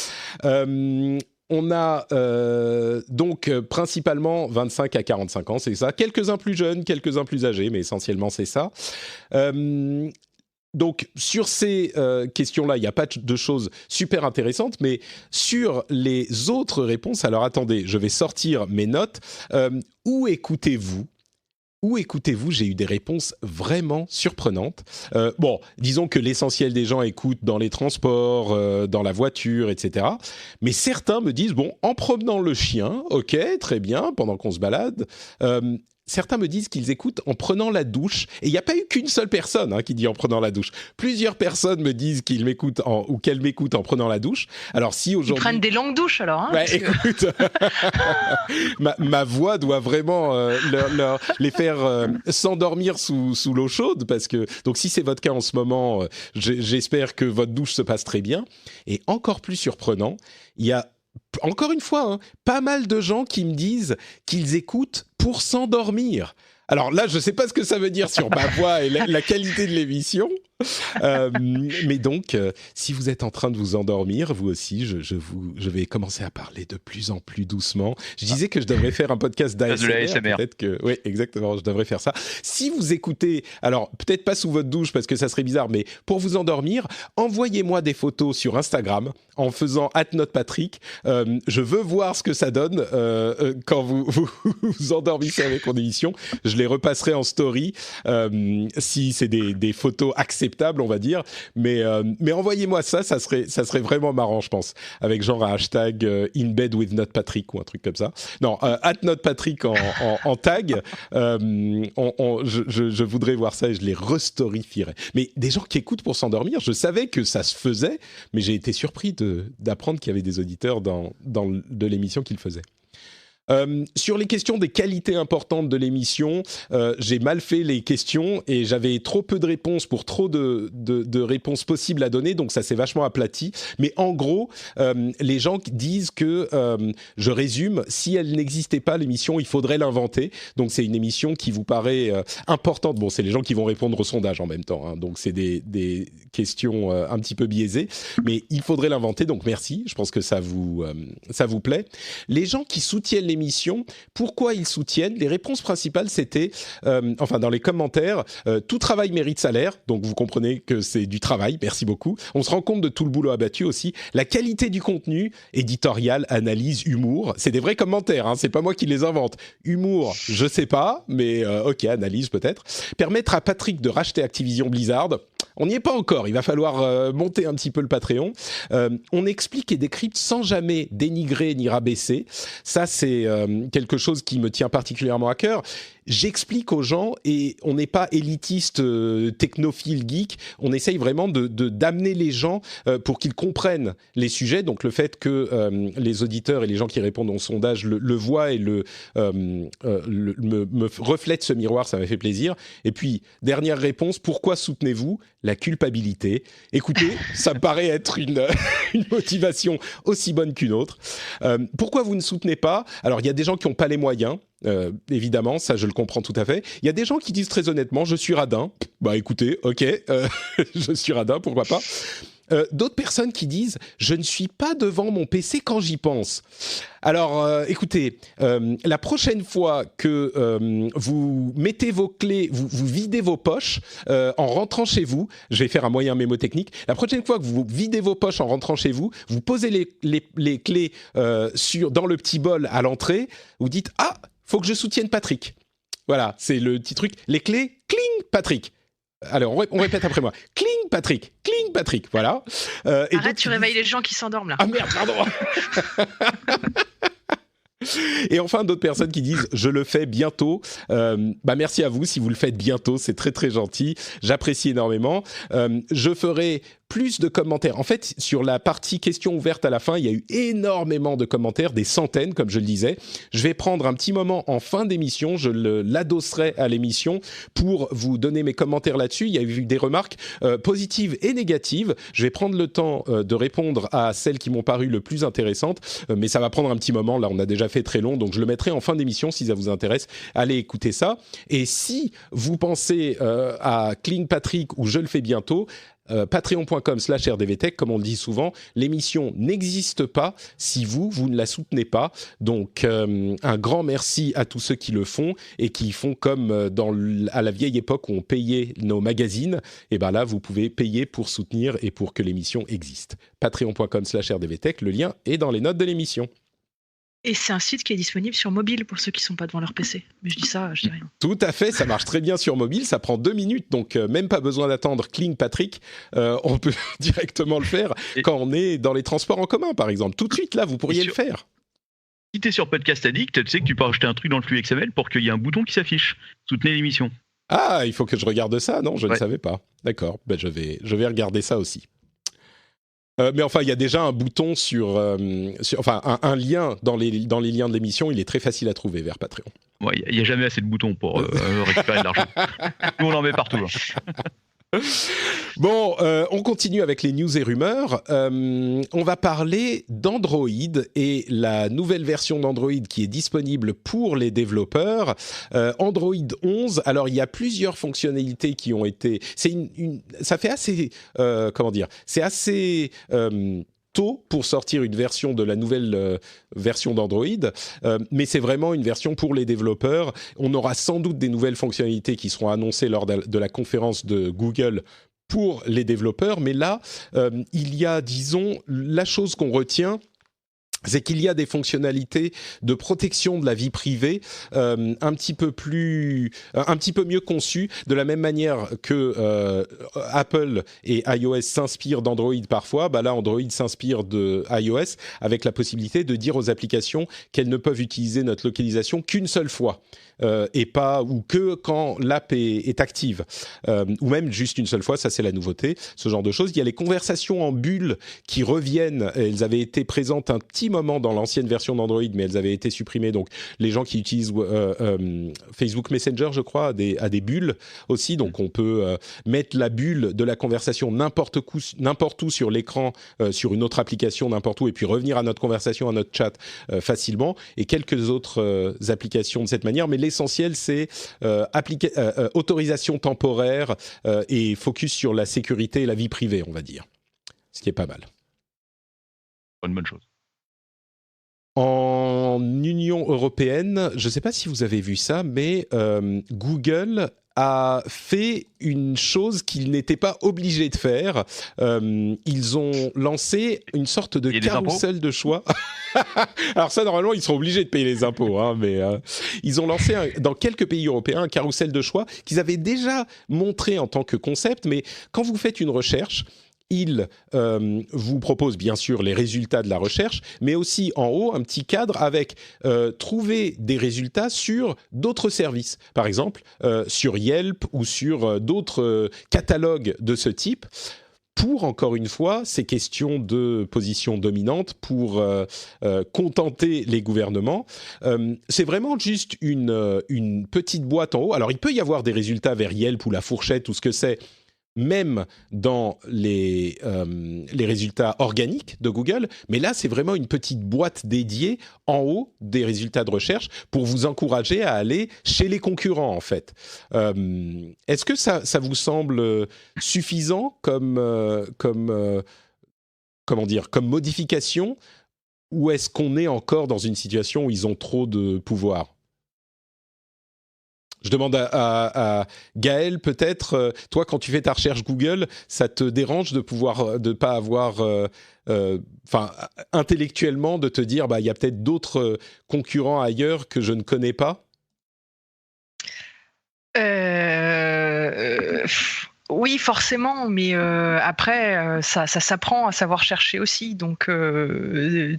on a donc principalement 25 à 45 ans, c'est ça. Quelques-uns plus jeunes, quelques-uns plus âgés, mais essentiellement c'est ça. Donc sur ces questions-là, il n'y a pas de choses super intéressantes, mais sur les autres réponses, alors attendez, je vais sortir mes notes. Où écoutez-vous ? Où écoutez-vous ? J'ai eu des réponses vraiment surprenantes. Bon, disons que l'essentiel des gens écoutent dans les transports, dans la voiture, etc. Mais certains me disent, bon, en promenant le chien, ok, très bien, pendant qu'on se balade. Certains me disent qu'ils écoutent en prenant la douche. Et il n'y a pas eu qu'une seule personne qui dit en prenant la douche. Plusieurs personnes me disent qu'ils m'écoutent ou qu'elles m'écoutent en prenant la douche. Alors si aujourd'hui... Ils prennent des longues douches alors. Hein, ouais, écoute, ma voix doit vraiment les faire s'endormir sous l'eau chaude. Parce que, donc si c'est votre cas en ce moment, j'espère que votre douche se passe très bien. Et encore plus surprenant, il y a... Encore une fois, pas mal de gens qui me disent qu'ils écoutent pour s'endormir. Alors là, je ne sais pas ce que ça veut dire sur ma voix et la qualité de l'émission. Mais donc, si vous êtes en train de vous endormir, vous aussi, je vais commencer à parler de plus en plus doucement. Je disais que je devrais faire un podcast d'ASMR. Peut-être que, oui, exactement, je devrais faire ça. Si vous écoutez, alors peut-être pas sous votre douche parce que ça serait bizarre, mais pour vous endormir, envoyez-moi des photos sur Instagram en faisant @notepatrick. Je veux voir ce que ça donne quand vous endormissez avec mon émission. Je les repasserai en story si c'est des photos acceptables, on va dire, mais envoyez-moi ça serait vraiment marrant, je pense, avec genre un hashtag in bed with notepatrick ou un truc comme ça. Non, @notepatrick en tag. Je voudrais voir ça et je les restorifierai. Mais des gens qui écoutent pour s'endormir, je savais que ça se faisait, mais j'ai été surpris d'apprendre qu'il y avait des auditeurs de l'émission qui le faisaient. Sur les questions des qualités importantes de l'émission, j'ai mal fait les questions et j'avais trop peu de réponses pour trop de réponses possibles à donner, donc ça s'est vachement aplati. Mais en gros, les gens disent que, je résume, si elle n'existait pas, l'émission, il faudrait l'inventer. Donc c'est une émission qui vous paraît importante. Bon, c'est les gens qui vont répondre au sondage en même temps, donc c'est des questions un petit peu biaisées, mais il faudrait l'inventer, donc merci, je pense que ça vous plaît. Les gens qui soutiennent l'émission, pourquoi ils soutiennent ? Les réponses principales, c'était, dans les commentaires, tout travail mérite salaire, donc vous comprenez que c'est du travail, merci beaucoup. On se rend compte de tout le boulot abattu aussi. La qualité du contenu, éditorial, analyse, humour, c'est des vrais commentaires, c'est pas moi qui les invente. Humour, je sais pas, mais ok, analyse peut-être. Permettre à Patrick de racheter Activision Blizzard, on n'y est pas encore, il va falloir monter un petit peu le Patreon. On explique et décrypte sans jamais dénigrer ni rabaisser. Ça, c'est quelque chose qui me tient particulièrement à cœur. J'explique aux gens et on n'est pas élitiste, technophile, geek. On essaye vraiment d'amener les gens pour qu'ils comprennent les sujets. Donc le fait que les auditeurs et les gens qui répondent au sondage le voient et me reflètent ce miroir, ça m'a fait plaisir. Et puis, dernière réponse, pourquoi soutenez-vous ? La culpabilité. Écoutez, ça me paraît être une motivation aussi bonne qu'une autre. Pourquoi vous ne soutenez pas ? Alors, il y a des gens qui n'ont pas les moyens. Évidemment, ça je le comprends tout à fait. Il y a des gens qui disent très honnêtement, je suis radin. Bah écoutez, ok, je suis radin, pourquoi pas. D'autres personnes qui disent, je ne suis pas devant mon PC quand j'y pense. Alors, écoutez, la prochaine fois que vous mettez vos clés, vous videz vos poches en rentrant chez vous, je vais faire un moyen mémotechnique, la prochaine fois que vous videz vos poches en rentrant chez vous, vous posez les clés dans le petit bol à l'entrée, vous dites « Ah, faut que je soutienne Patrick ». Voilà, c'est le petit truc. Les clés, cling, Patrick. Alors, on répète après moi. Cling, Patrick. Cling, Patrick. Voilà. Arrête, tu réveilles les gens qui s'endorment là. Ah merde, pardon. Et enfin, d'autres personnes qui disent « Je le fais bientôt ». Merci à vous si vous le faites bientôt. C'est très, très gentil. J'apprécie énormément. Je ferai plus de commentaires. En fait, sur la partie questions ouvertes à la fin, il y a eu énormément de commentaires, des centaines, comme je le disais. Je vais prendre un petit moment en fin d'émission, je l'adosserai à l'émission pour vous donner mes commentaires là-dessus. Il y a eu des remarques positives et négatives. Je vais prendre le temps de répondre à celles qui m'ont paru le plus intéressantes, mais ça va prendre un petit moment. Là, on a déjà fait très long, donc je le mettrai en fin d'émission si ça vous intéresse. Allez écouter ça. Et si vous pensez à Cling Patrick ou Je le fais bientôt, patreon.com/rdvtech, comme on le dit souvent, l'émission n'existe pas si vous ne la soutenez pas. Donc, un grand merci à tous ceux qui le font et qui font comme à la vieille époque où on payait nos magazines. Et bien là, vous pouvez payer pour soutenir et pour que l'émission existe. Patreon.com/rdvtech, le lien est dans les notes de l'émission. Et c'est un site qui est disponible sur mobile pour ceux qui ne sont pas devant leur PC. Mais je dis ça, je dis rien. Tout à fait, ça marche très bien sur mobile, ça prend 2 minutes, donc même pas besoin d'attendre Cling Patrick, on peut directement le faire quand on est dans les transports en commun, par exemple. Tout de suite, là, vous pourriez le faire. Si tu es sur Podcast Addict, tu sais que tu peux rajouter un truc dans le flux XML pour qu'il y ait un bouton qui s'affiche. Soutenez l'émission. Ah, il faut que je regarde ça? Non, je ne savais pas. D'accord, ben, je vais regarder ça aussi. Mais enfin, il y a déjà un bouton un lien dans les liens de l'émission. Il est très facile à trouver vers Patreon. Ouais, il n'y a jamais assez de boutons pour récupérer de l'argent. Nous, on en met partout. Hein. Bon, on continue avec les news et rumeurs. On va parler d'Android et la nouvelle version d'Android qui est disponible pour les développeurs. Android 11. Alors, il y a plusieurs fonctionnalités qui ont été. Ça fait assez. C'est assez. Tôt pour sortir une version de la nouvelle version d'Android, mais c'est vraiment une version pour les développeurs. On aura sans doute des nouvelles fonctionnalités qui seront annoncées lors de la conférence de Google pour les développeurs, mais là, il y a, disons, la chose qu'on retient, c'est qu'il y a des fonctionnalités de protection de la vie privée un petit peu mieux conçues, de la même manière que Apple et iOS s'inspirent d'Android parfois. Bah là, Android s'inspire de iOS avec la possibilité de dire aux applications qu'elles ne peuvent utiliser notre localisation qu'une seule fois. Et pas ou que quand l'app est active, ou même juste une seule fois, ça c'est la nouveauté, ce genre de choses. Il y a les conversations en bulle qui reviennent, elles avaient été présentes un petit moment dans l'ancienne version d'Android, mais elles avaient été supprimées, donc les gens qui utilisent Facebook Messenger, je crois, a des bulles aussi, donc on peut mettre la bulle de la conversation n'importe où sur l'écran, sur une autre application, n'importe où, et puis revenir à notre conversation, à notre chat facilement, et quelques autres applications de cette manière, mais l'essentiel, c'est autorisation temporaire et focus sur la sécurité et la vie privée, on va dire. Ce qui est pas mal. Une bonne chose. En Union européenne, je ne sais pas si vous avez vu ça, mais Google a fait une chose qu'il n'était pas obligé de faire. Ils ont lancé une sorte de carrousel de choix. Alors ça, normalement, ils seront obligés de payer les impôts, hein, mais ils ont lancé dans quelques pays européens un carrousel de choix qu'ils avaient déjà montré en tant que concept, mais quand vous faites une recherche, il vous propose bien sûr les résultats de la recherche, mais aussi en haut un petit cadre avec trouver des résultats sur d'autres services, par exemple sur Yelp ou sur d'autres catalogues de ce type. Pour, encore une fois, ces questions de position dominante pour contenter les gouvernements. C'est vraiment juste une petite boîte en haut. Alors, il peut y avoir des résultats vers Yelp ou la fourchette ou ce que c'est, même dans les résultats organiques de Google, mais là, c'est vraiment une petite boîte dédiée en haut des résultats de recherche pour vous encourager à aller chez les concurrents, en fait. Est-ce que ça vous semble suffisant comme modification, ou est-ce qu'on est encore dans une situation où ils ont trop de pouvoir ? Je demande à Gaël, peut-être, toi, quand tu fais ta recherche Google, ça te dérange de pas avoir, intellectuellement, de te dire, il y a peut-être d'autres concurrents ailleurs que je ne connais pas ? Oui, forcément, mais après, ça s'apprend à savoir chercher aussi. Donc,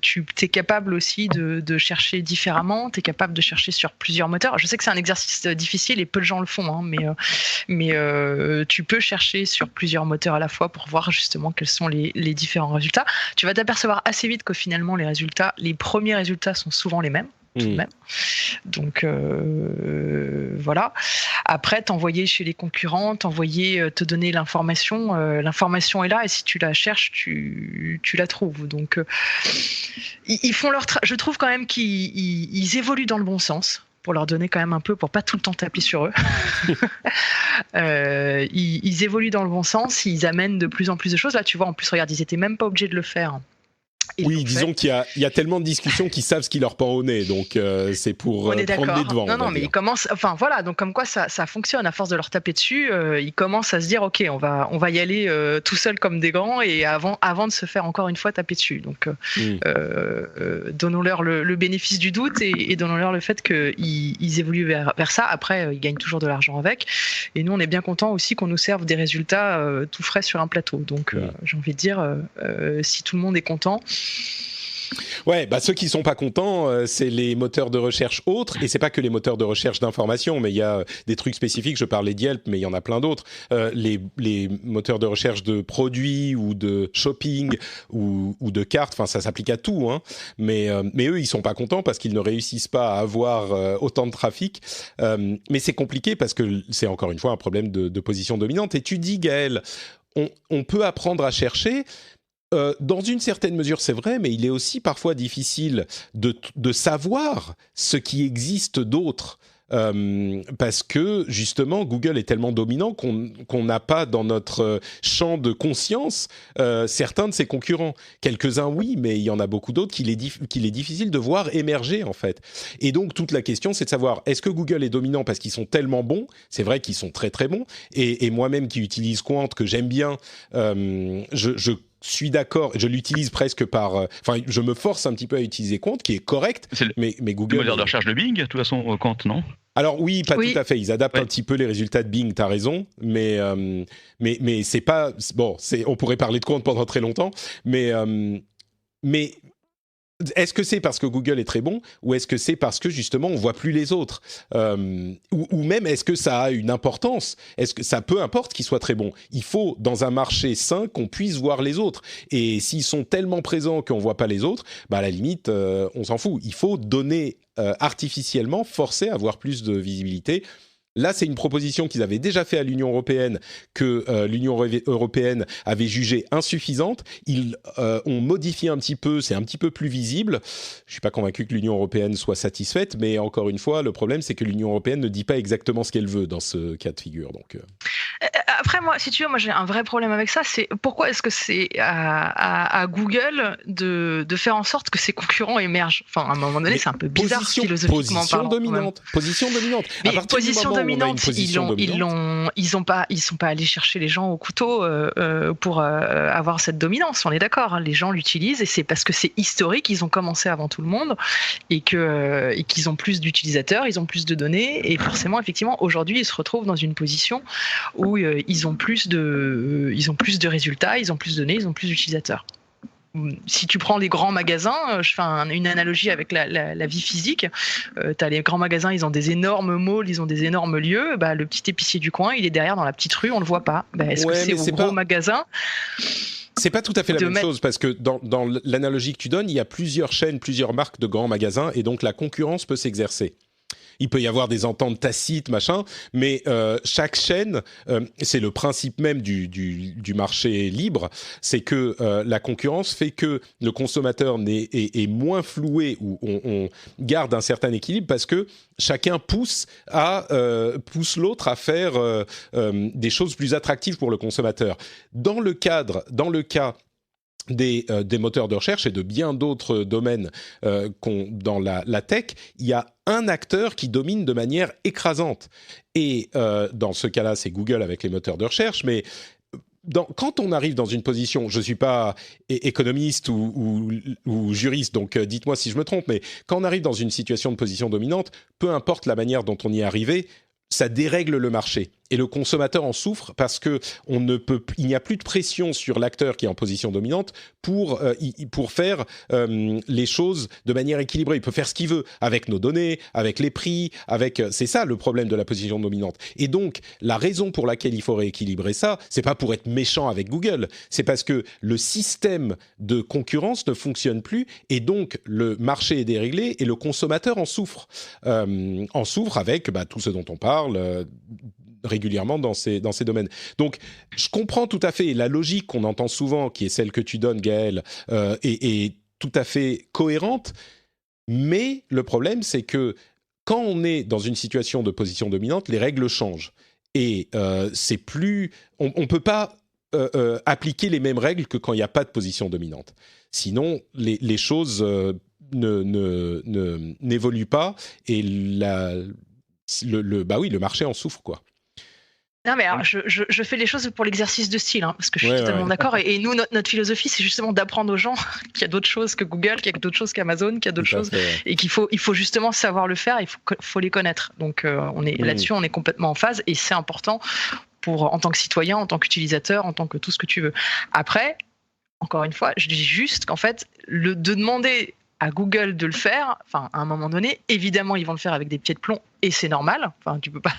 tu es capable aussi de chercher différemment, tu es capable de chercher sur plusieurs moteurs. Je sais que c'est un exercice difficile et peu de gens le font, hein, mais tu peux chercher sur plusieurs moteurs à la fois pour voir justement quels sont les différents résultats. Tu vas t'apercevoir assez vite que finalement, les premiers résultats sont souvent les mêmes. Tout de même. Donc voilà. Après, t'envoyer chez les concurrents, te donner l'information. L'information est là et si tu la cherches, tu la trouves. Donc ils font leur je trouve quand même qu'ils évoluent dans le bon sens. pour leur donner quand même un peu, pour pas tout le temps taper sur eux. Ils évoluent dans le bon sens, ils amènent de plus en plus de choses. Là, tu vois, en plus, regarde, ils étaient même pas obligés de le faire. Oui, disons qu'il y a tellement de discussions qu'ils savent ce qui leur pend au nez, donc c'est pour prendre les devants. Non, mais ils commencent. Enfin voilà, donc comme quoi ça fonctionne. À force de leur taper dessus, ils commencent à se dire ok, on va y aller tout seul comme des grands et avant de se faire encore une fois taper dessus. Donc donnons-leur le bénéfice du doute et donnons-leur le fait qu'ils évoluent vers ça. Après, ils gagnent toujours de l'argent avec. Et nous, on est bien contents aussi qu'on nous serve des résultats tout frais sur un plateau. Donc j'ai envie de dire, si tout le monde est content. Ouais, ceux qui sont pas contents, c'est les moteurs de recherche autres, et c'est pas que les moteurs de recherche d'information, mais il y a des trucs spécifiques. Je parlais d'Yelp, mais il y en a plein d'autres. Les moteurs de recherche de produits ou de shopping ou de cartes, enfin ça s'applique à tout, hein. Mais eux, ils sont pas contents parce qu'ils ne réussissent pas à avoir autant de trafic. Mais c'est compliqué parce que c'est encore une fois un problème de position dominante. Et tu dis, Gaël, on peut apprendre à chercher. Dans une certaine mesure, c'est vrai, mais il est aussi parfois difficile de savoir ce qui existe d'autre. Parce que justement Google est tellement dominant qu'on n'a pas dans notre champ de conscience certains de ses concurrents. Quelques-uns oui, mais il y en a beaucoup d'autres qu'il est difficile de voir émerger en fait. Et donc toute la question c'est de savoir est-ce que Google est dominant parce qu'ils sont tellement bons, c'est vrai qu'ils sont très très bons, et moi-même qui utilise Quant, que j'aime bien, je suis d'accord, je l'utilise presque je me force un petit peu à utiliser Quant, qui est correct, mais Google... Le moteur de recherche de Bing, de toute façon, Quant, non ? Alors oui, tout à fait, ils adaptent un petit peu les résultats de Bing, t'as raison, mais c'est pas... Bon, on pourrait parler de Quant pendant très longtemps, mais est-ce que c'est parce que Google est très bon ou est-ce que c'est parce que justement on voit plus les autres ou même est-ce que ça a une importance? Est-ce que ça peu importe qu'ils soient très bons? Il faut dans un marché sain qu'on puisse voir les autres, et s'ils sont tellement présents qu'on voit pas les autres, à la limite on s'en fout. Il faut donner artificiellement, forcer à avoir plus de visibilité. Là, c'est une proposition qu'ils avaient déjà fait à l'Union européenne, que l'Union européenne avait jugée insuffisante. Ils ont modifié un petit peu, c'est un petit peu plus visible. Je ne suis pas convaincu que l'Union européenne soit satisfaite, mais encore une fois, le problème, c'est que l'Union européenne ne dit pas exactement ce qu'elle veut dans ce cas de figure. Donc, Après, moi, si tu veux, j'ai un vrai problème avec ça. C'est pourquoi est-ce que c'est à Google de faire en sorte que ses concurrents émergent? Enfin, à un moment donné, c'est un peu bizarre philosophiquement parlant. Position dominante. Mais position dominante, ils sont pas allés chercher les gens au couteau pour avoir cette dominance. On est d'accord. Hein, les gens l'utilisent et c'est parce que c'est historique. Ils ont commencé avant tout le monde et qu'ils ont plus d'utilisateurs, ils ont plus de données et forcément, effectivement, aujourd'hui, ils se retrouvent dans une position où ils ont plus de résultats, ils ont plus de données, ils ont plus d'utilisateurs. Si tu prends les grands magasins, je fais une analogie avec la vie physique, tu as les grands magasins, ils ont des énormes malls, ils ont des énormes lieux, le petit épicier du coin, il est derrière dans la petite rue, on le voit pas. Est-ce que c'est au gros magasin ? C'est pas tout à fait la même chose, parce que dans l'analogie que tu donnes, il y a plusieurs chaînes, plusieurs marques de grands magasins, et donc la concurrence peut s'exercer. Il peut y avoir des ententes tacites, machin, mais chaque chaîne, c'est le principe même du marché libre, c'est que la concurrence fait que le consommateur est moins floué, ou on garde un certain équilibre parce que chacun pousse l'autre à faire des choses plus attractives pour le consommateur. Dans le cas des moteurs de recherche et de bien d'autres domaines dans la tech, il y a un acteur qui domine de manière écrasante. Et dans ce cas-là, c'est Google avec les moteurs de recherche, mais quand on arrive dans une position, je ne suis pas économiste ou juriste, donc dites-moi si je me trompe, mais quand on arrive dans une situation de position dominante, peu importe la manière dont on y est arrivé, ça dérègle le marché. Et le consommateur en souffre parce que il n'y a plus de pression sur l'acteur qui est en position dominante pour faire les choses de manière équilibrée. Il peut faire ce qu'il veut avec nos données, avec les prix, c'est ça le problème de la position dominante. Et donc, la raison pour laquelle il faut rééquilibrer ça, c'est pas pour être méchant avec Google, c'est parce que le système de concurrence ne fonctionne plus et donc le marché est déréglé et le consommateur en souffre. En souffre avec tout ce dont on parle régulièrement dans ces domaines. Donc, je comprends tout à fait la logique qu'on entend souvent, qui est celle que tu donnes, Gaël, est tout à fait cohérente, mais le problème, c'est que quand on est dans une situation de position dominante, les règles changent. Et c'est plus... On ne peut pas appliquer les mêmes règles que quand il n'y a pas de position dominante. Sinon, les choses n'évoluent pas et le marché en souffre, quoi. Non, mais alors, je fais les choses pour l'exercice de style, hein, parce que je suis totalement d'accord. Et nous, notre philosophie, c'est justement d'apprendre aux gens qu'il y a d'autres choses que Google, qu'il y a d'autres choses qu'Amazon, qu'il y a d'autres choses, et qu'il faut justement savoir le faire, il faut les connaître. Donc, là-dessus, on est complètement en phase, et c'est important en tant que citoyen, en tant qu'utilisateur, en tant que tout ce que tu veux. Après, encore une fois, je dis juste qu'en fait, de demander à Google de le faire, enfin, à un moment donné, évidemment, ils vont le faire avec des pieds de plomb et c'est normal. Enfin, tu peux pas,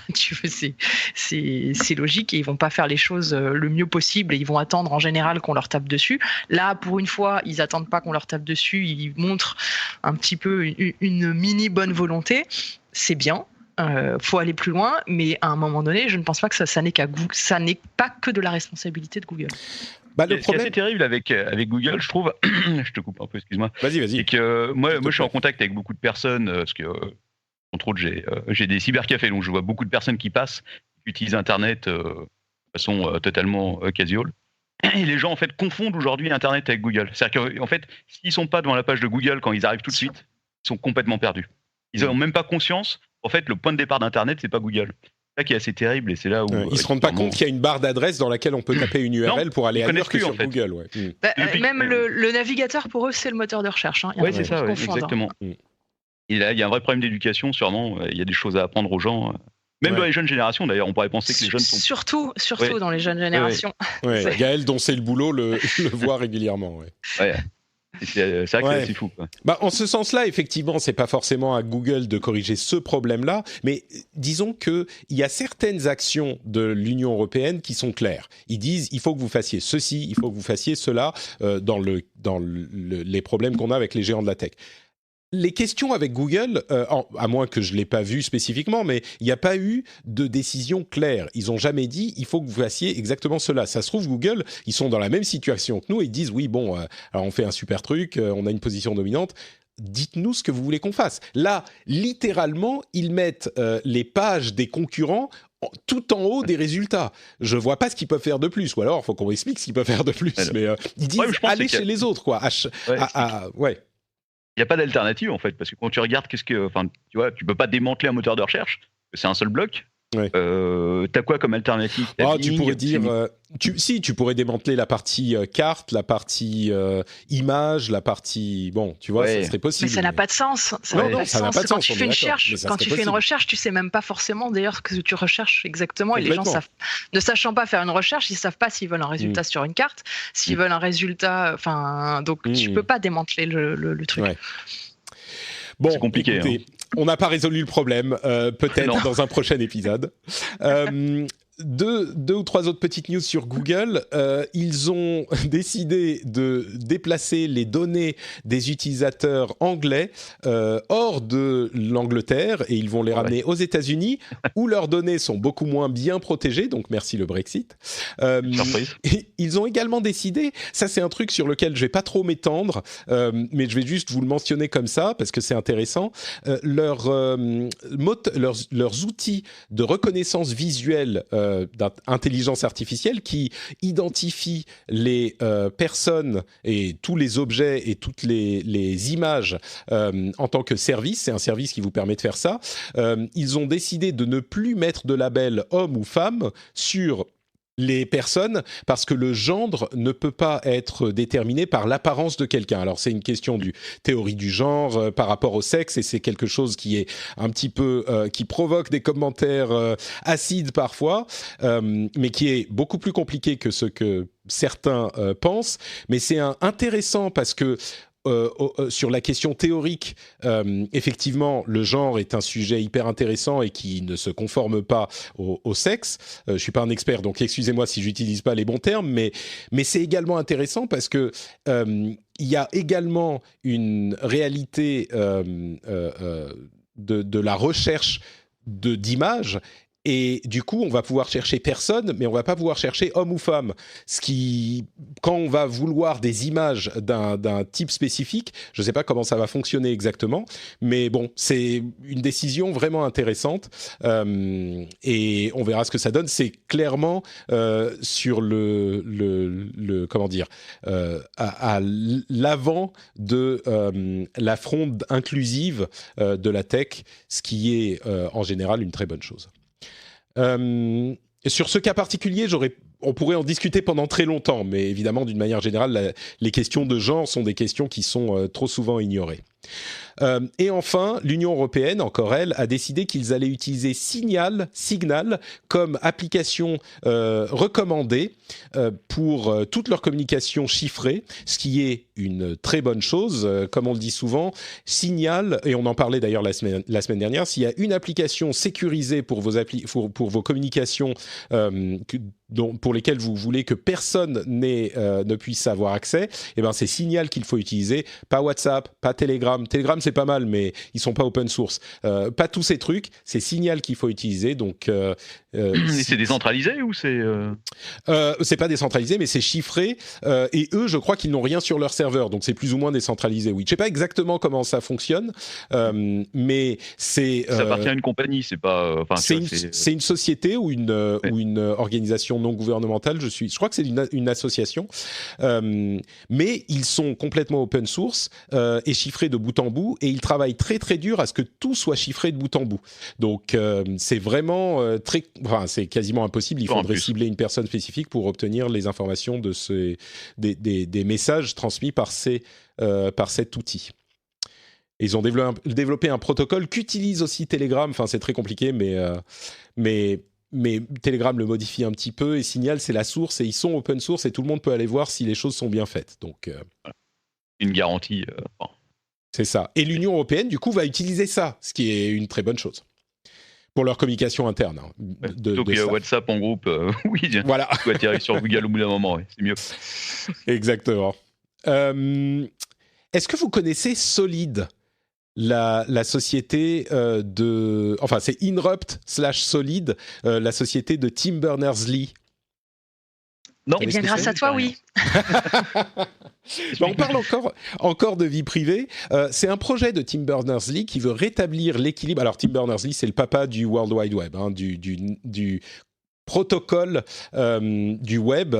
c'est logique et ils vont pas faire les choses le mieux possible et ils vont attendre en général qu'on leur tape dessus. Là, pour une fois, ils attendent pas qu'on leur tape dessus, ils montrent un petit peu une mini bonne volonté. C'est bien. Faut aller plus loin, mais à un moment donné, je ne pense pas que ça n'est ça n'est pas que de la responsabilité de Google. Le problème... Ce qui est assez terrible avec Google, je trouve, je te coupe un peu, excuse-moi. Vas-y. C'est que moi, je suis en contact avec beaucoup de personnes, parce que, entre autres, j'ai des cybercafés, donc je vois beaucoup de personnes qui passent, qui utilisent Internet de façon totalement casual. Et les gens, en fait, confondent aujourd'hui Internet avec Google. C'est-à-dire qu'en fait, s'ils ne sont pas devant la page de Google quand ils arrivent tout de suite, ils sont complètement perdus. Ils n'ont même pas conscience. En fait, le point de départ d'Internet, c'est pas Google. C'est ça qui est assez terrible et c'est là où... ils se rendent pas compte qu'il y a une barre d'adresse dans laquelle on peut taper une URL pour aller ailleurs que sur Google. Ouais. Même le navigateur, pour eux, c'est le moteur de recherche. Hein. Oui, c'est ça, exactement. Et là, il y a un vrai problème d'éducation, sûrement. Il y a des choses à apprendre aux gens. Même dans les jeunes générations, d'ailleurs, on pourrait penser que les jeunes sont... Surtout dans les jeunes générations. Gaël, dont c'est le boulot, le voit régulièrement. Ouais. C'est vrai que c'est assez fou, quoi. En ce sens-là, effectivement, c'est pas forcément à Google de corriger ce problème-là, mais disons qu'il y a certaines actions de l'Union européenne qui sont claires. Ils disent il faut que vous fassiez ceci, il faut que vous fassiez cela dans les problèmes qu'on a avec les géants de la tech. Les questions avec Google, à moins que je ne l'ai pas vu spécifiquement, mais il n'y a pas eu de décision claire. Ils n'ont jamais dit « il faut que vous fassiez exactement cela ». Ça se trouve, Google, ils sont dans la même situation que nous et ils disent « oui, bon, alors on fait un super truc, on a une position dominante, dites-nous ce que vous voulez qu'on fasse ». Là, littéralement, ils mettent les pages des concurrents tout en haut des résultats. Je vois pas ce qu'ils peuvent faire de plus, ou alors il faut qu'on explique ce qu'ils peuvent faire de plus. Mais ils disent « allez chez les autres », quoi. Il n'y a pas d'alternative en fait, parce que quand tu regardes tu vois, tu peux pas démanteler un moteur de recherche, c'est un seul bloc. T'as quoi comme alternative? Tu pourrais dire, tu pourrais démanteler la partie carte, la partie image, la partie, tu vois, ça serait possible. Mais ça n'a pas de sens. Ça n'a pas de sens. Quand tu fais une recherche, tu sais même pas forcément d'ailleurs ce que tu recherches exactement. Et les gens ne sachant pas faire une recherche, ils savent pas s'ils veulent un résultat sur une carte, s'ils veulent un résultat. Donc tu peux pas démanteler le truc. Ouais. C'est compliqué. Écoutez, on n'a pas résolu le problème, peut-être dans un prochain épisode. Deux ou trois autres petites news sur Google. Ils ont décidé de déplacer les données des utilisateurs anglais hors de l'Angleterre et ils vont les ramener aux États-Unis où leurs données sont beaucoup moins bien protégées, donc merci le Brexit. Surprise. Ils ont également décidé, ça c'est un truc sur lequel je vais pas trop m'étendre, mais je vais juste vous le mentionner comme ça parce que c'est intéressant. Leurs outils de reconnaissance visuelle d'intelligence artificielle qui identifie les personnes et tous les objets et toutes les images en tant que service. C'est un service qui vous permet de faire ça. Ils ont décidé de ne plus mettre de label homme ou femme sur les personnes parce que le gendre ne peut pas être déterminé par l'apparence de quelqu'un. Alors c'est une question du théorie du genre par rapport au sexe et c'est quelque chose qui est un petit peu qui provoque des commentaires acides parfois, mais qui est beaucoup plus compliqué que ce que certains pensent. Mais c'est intéressant parce que sur la question théorique, effectivement, le genre est un sujet hyper intéressant et qui ne se conforme pas au sexe. Je suis pas un expert, donc excusez-moi si j'utilise pas les bons termes, mais c'est également intéressant parce que il y a également une réalité de la recherche d'images Et du coup, on va pouvoir chercher personne, mais on va pas pouvoir chercher homme ou femme. Ce qui, quand on va vouloir des images d'un type spécifique, je ne sais pas comment ça va fonctionner exactement, mais bon, c'est une décision vraiment intéressante et on verra ce que ça donne. C'est clairement sur comment dire, à l'avant de la fronde inclusive de la tech, ce qui est en général une très bonne chose. Sur ce cas particulier, on pourrait en discuter pendant très longtemps, mais évidemment, d'une manière générale, les questions de genre sont des questions qui sont trop souvent ignorées. Et enfin, l'Union européenne, encore elle, a décidé qu'ils allaient utiliser Signal comme application recommandée pour toute leur communication chiffrée, ce qui est une très bonne chose. Comme on le dit souvent, Signal, et on en parlait d'ailleurs la semaine dernière, s'il y a une application sécurisée pour vos communications pour lesquelles vous voulez que personne ne puisse avoir accès, eh ben c'est Signal qu'il faut utiliser, pas WhatsApp, pas Telegram. Telegram, c'est pas mal, mais ils sont pas open source. Pas tous ces trucs, c'est Signal qu'il faut utiliser. Donc, c'est décentralisé ou c'est c'est pas décentralisé, mais c'est chiffré. Et eux, je crois qu'ils n'ont rien sur leur serveur, donc c'est plus ou moins décentralisé. Oui, je sais pas exactement ça fonctionne, mais c'est. Ça appartient à une compagnie, c'est pas. C'est une société ou une organisation non gouvernementale. Je crois que c'est une association, mais ils sont complètement open source et chiffrés de bout en bout, et ils travaillent très très dur à ce que tout soit chiffré de bout en bout. Donc c'est vraiment c'est quasiment impossible. Il faudrait cibler une personne spécifique pour obtenir les informations de des messages transmis par cet outil. Ils ont développé un protocole qu'utilise aussi Telegram. Enfin, c'est très compliqué, mais Telegram le modifie un petit peu, et Signal, c'est la source, et ils sont open source, et tout le monde peut aller voir si les choses sont bien faites. Donc, une garantie. C'est ça. Et l'Union européenne, du coup, va utiliser ça, ce qui est une très bonne chose pour leur communication interne. Plutôt que WhatsApp en groupe, oui, voilà. Tu peux atterrir sur Google au bout d'un moment, ouais, c'est mieux. Exactement. Est-ce que vous connaissez Solid, la société enfin, c'est Inrupt/Solid, la société de Tim Berners-Lee? Non, eh bien, grâce à toi, oui. On parle encore de vie privée. C'est un projet de Tim Berners-Lee qui veut rétablir l'équilibre. Alors, Tim Berners-Lee, c'est le papa du World Wide Web, du protocole du web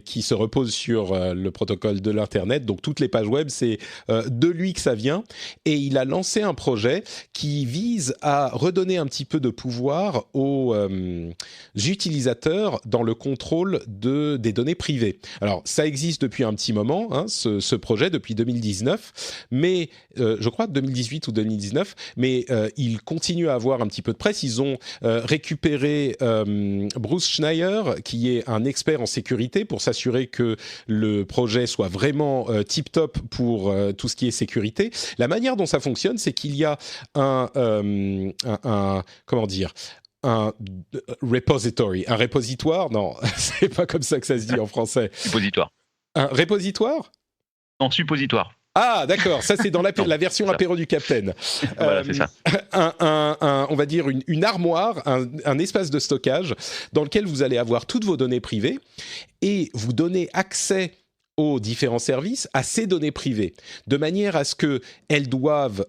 qui se repose sur le protocole de l'Internet. Donc, toutes les pages web, c'est de lui que ça vient. Et il a lancé un projet qui vise à redonner un petit peu de pouvoir aux utilisateurs dans le contrôle des données privées. Alors, ça existe depuis un petit moment, hein, ce projet, depuis 2019, mais je crois 2018 ou 2019, mais il continue à avoir un petit peu de presse. Ils ont récupéré Bruce Schneier, qui est un expert en sécurité, pour s'assurer que le projet soit vraiment tip-top pour tout ce qui est sécurité. La manière dont ça fonctionne, c'est qu'il y a un repositoire, non, c'est pas comme ça que ça se dit en français. Suppositoire. Un repositoire ? Non, suppositoire. Ah, d'accord, ça c'est dans la version apéro du Capitaine. Voilà, c'est ça. On va dire une armoire, un espace de stockage dans lequel vous allez avoir toutes vos données privées et vous donner accès aux différents services à ces données privées, de manière à ce qu'elles doivent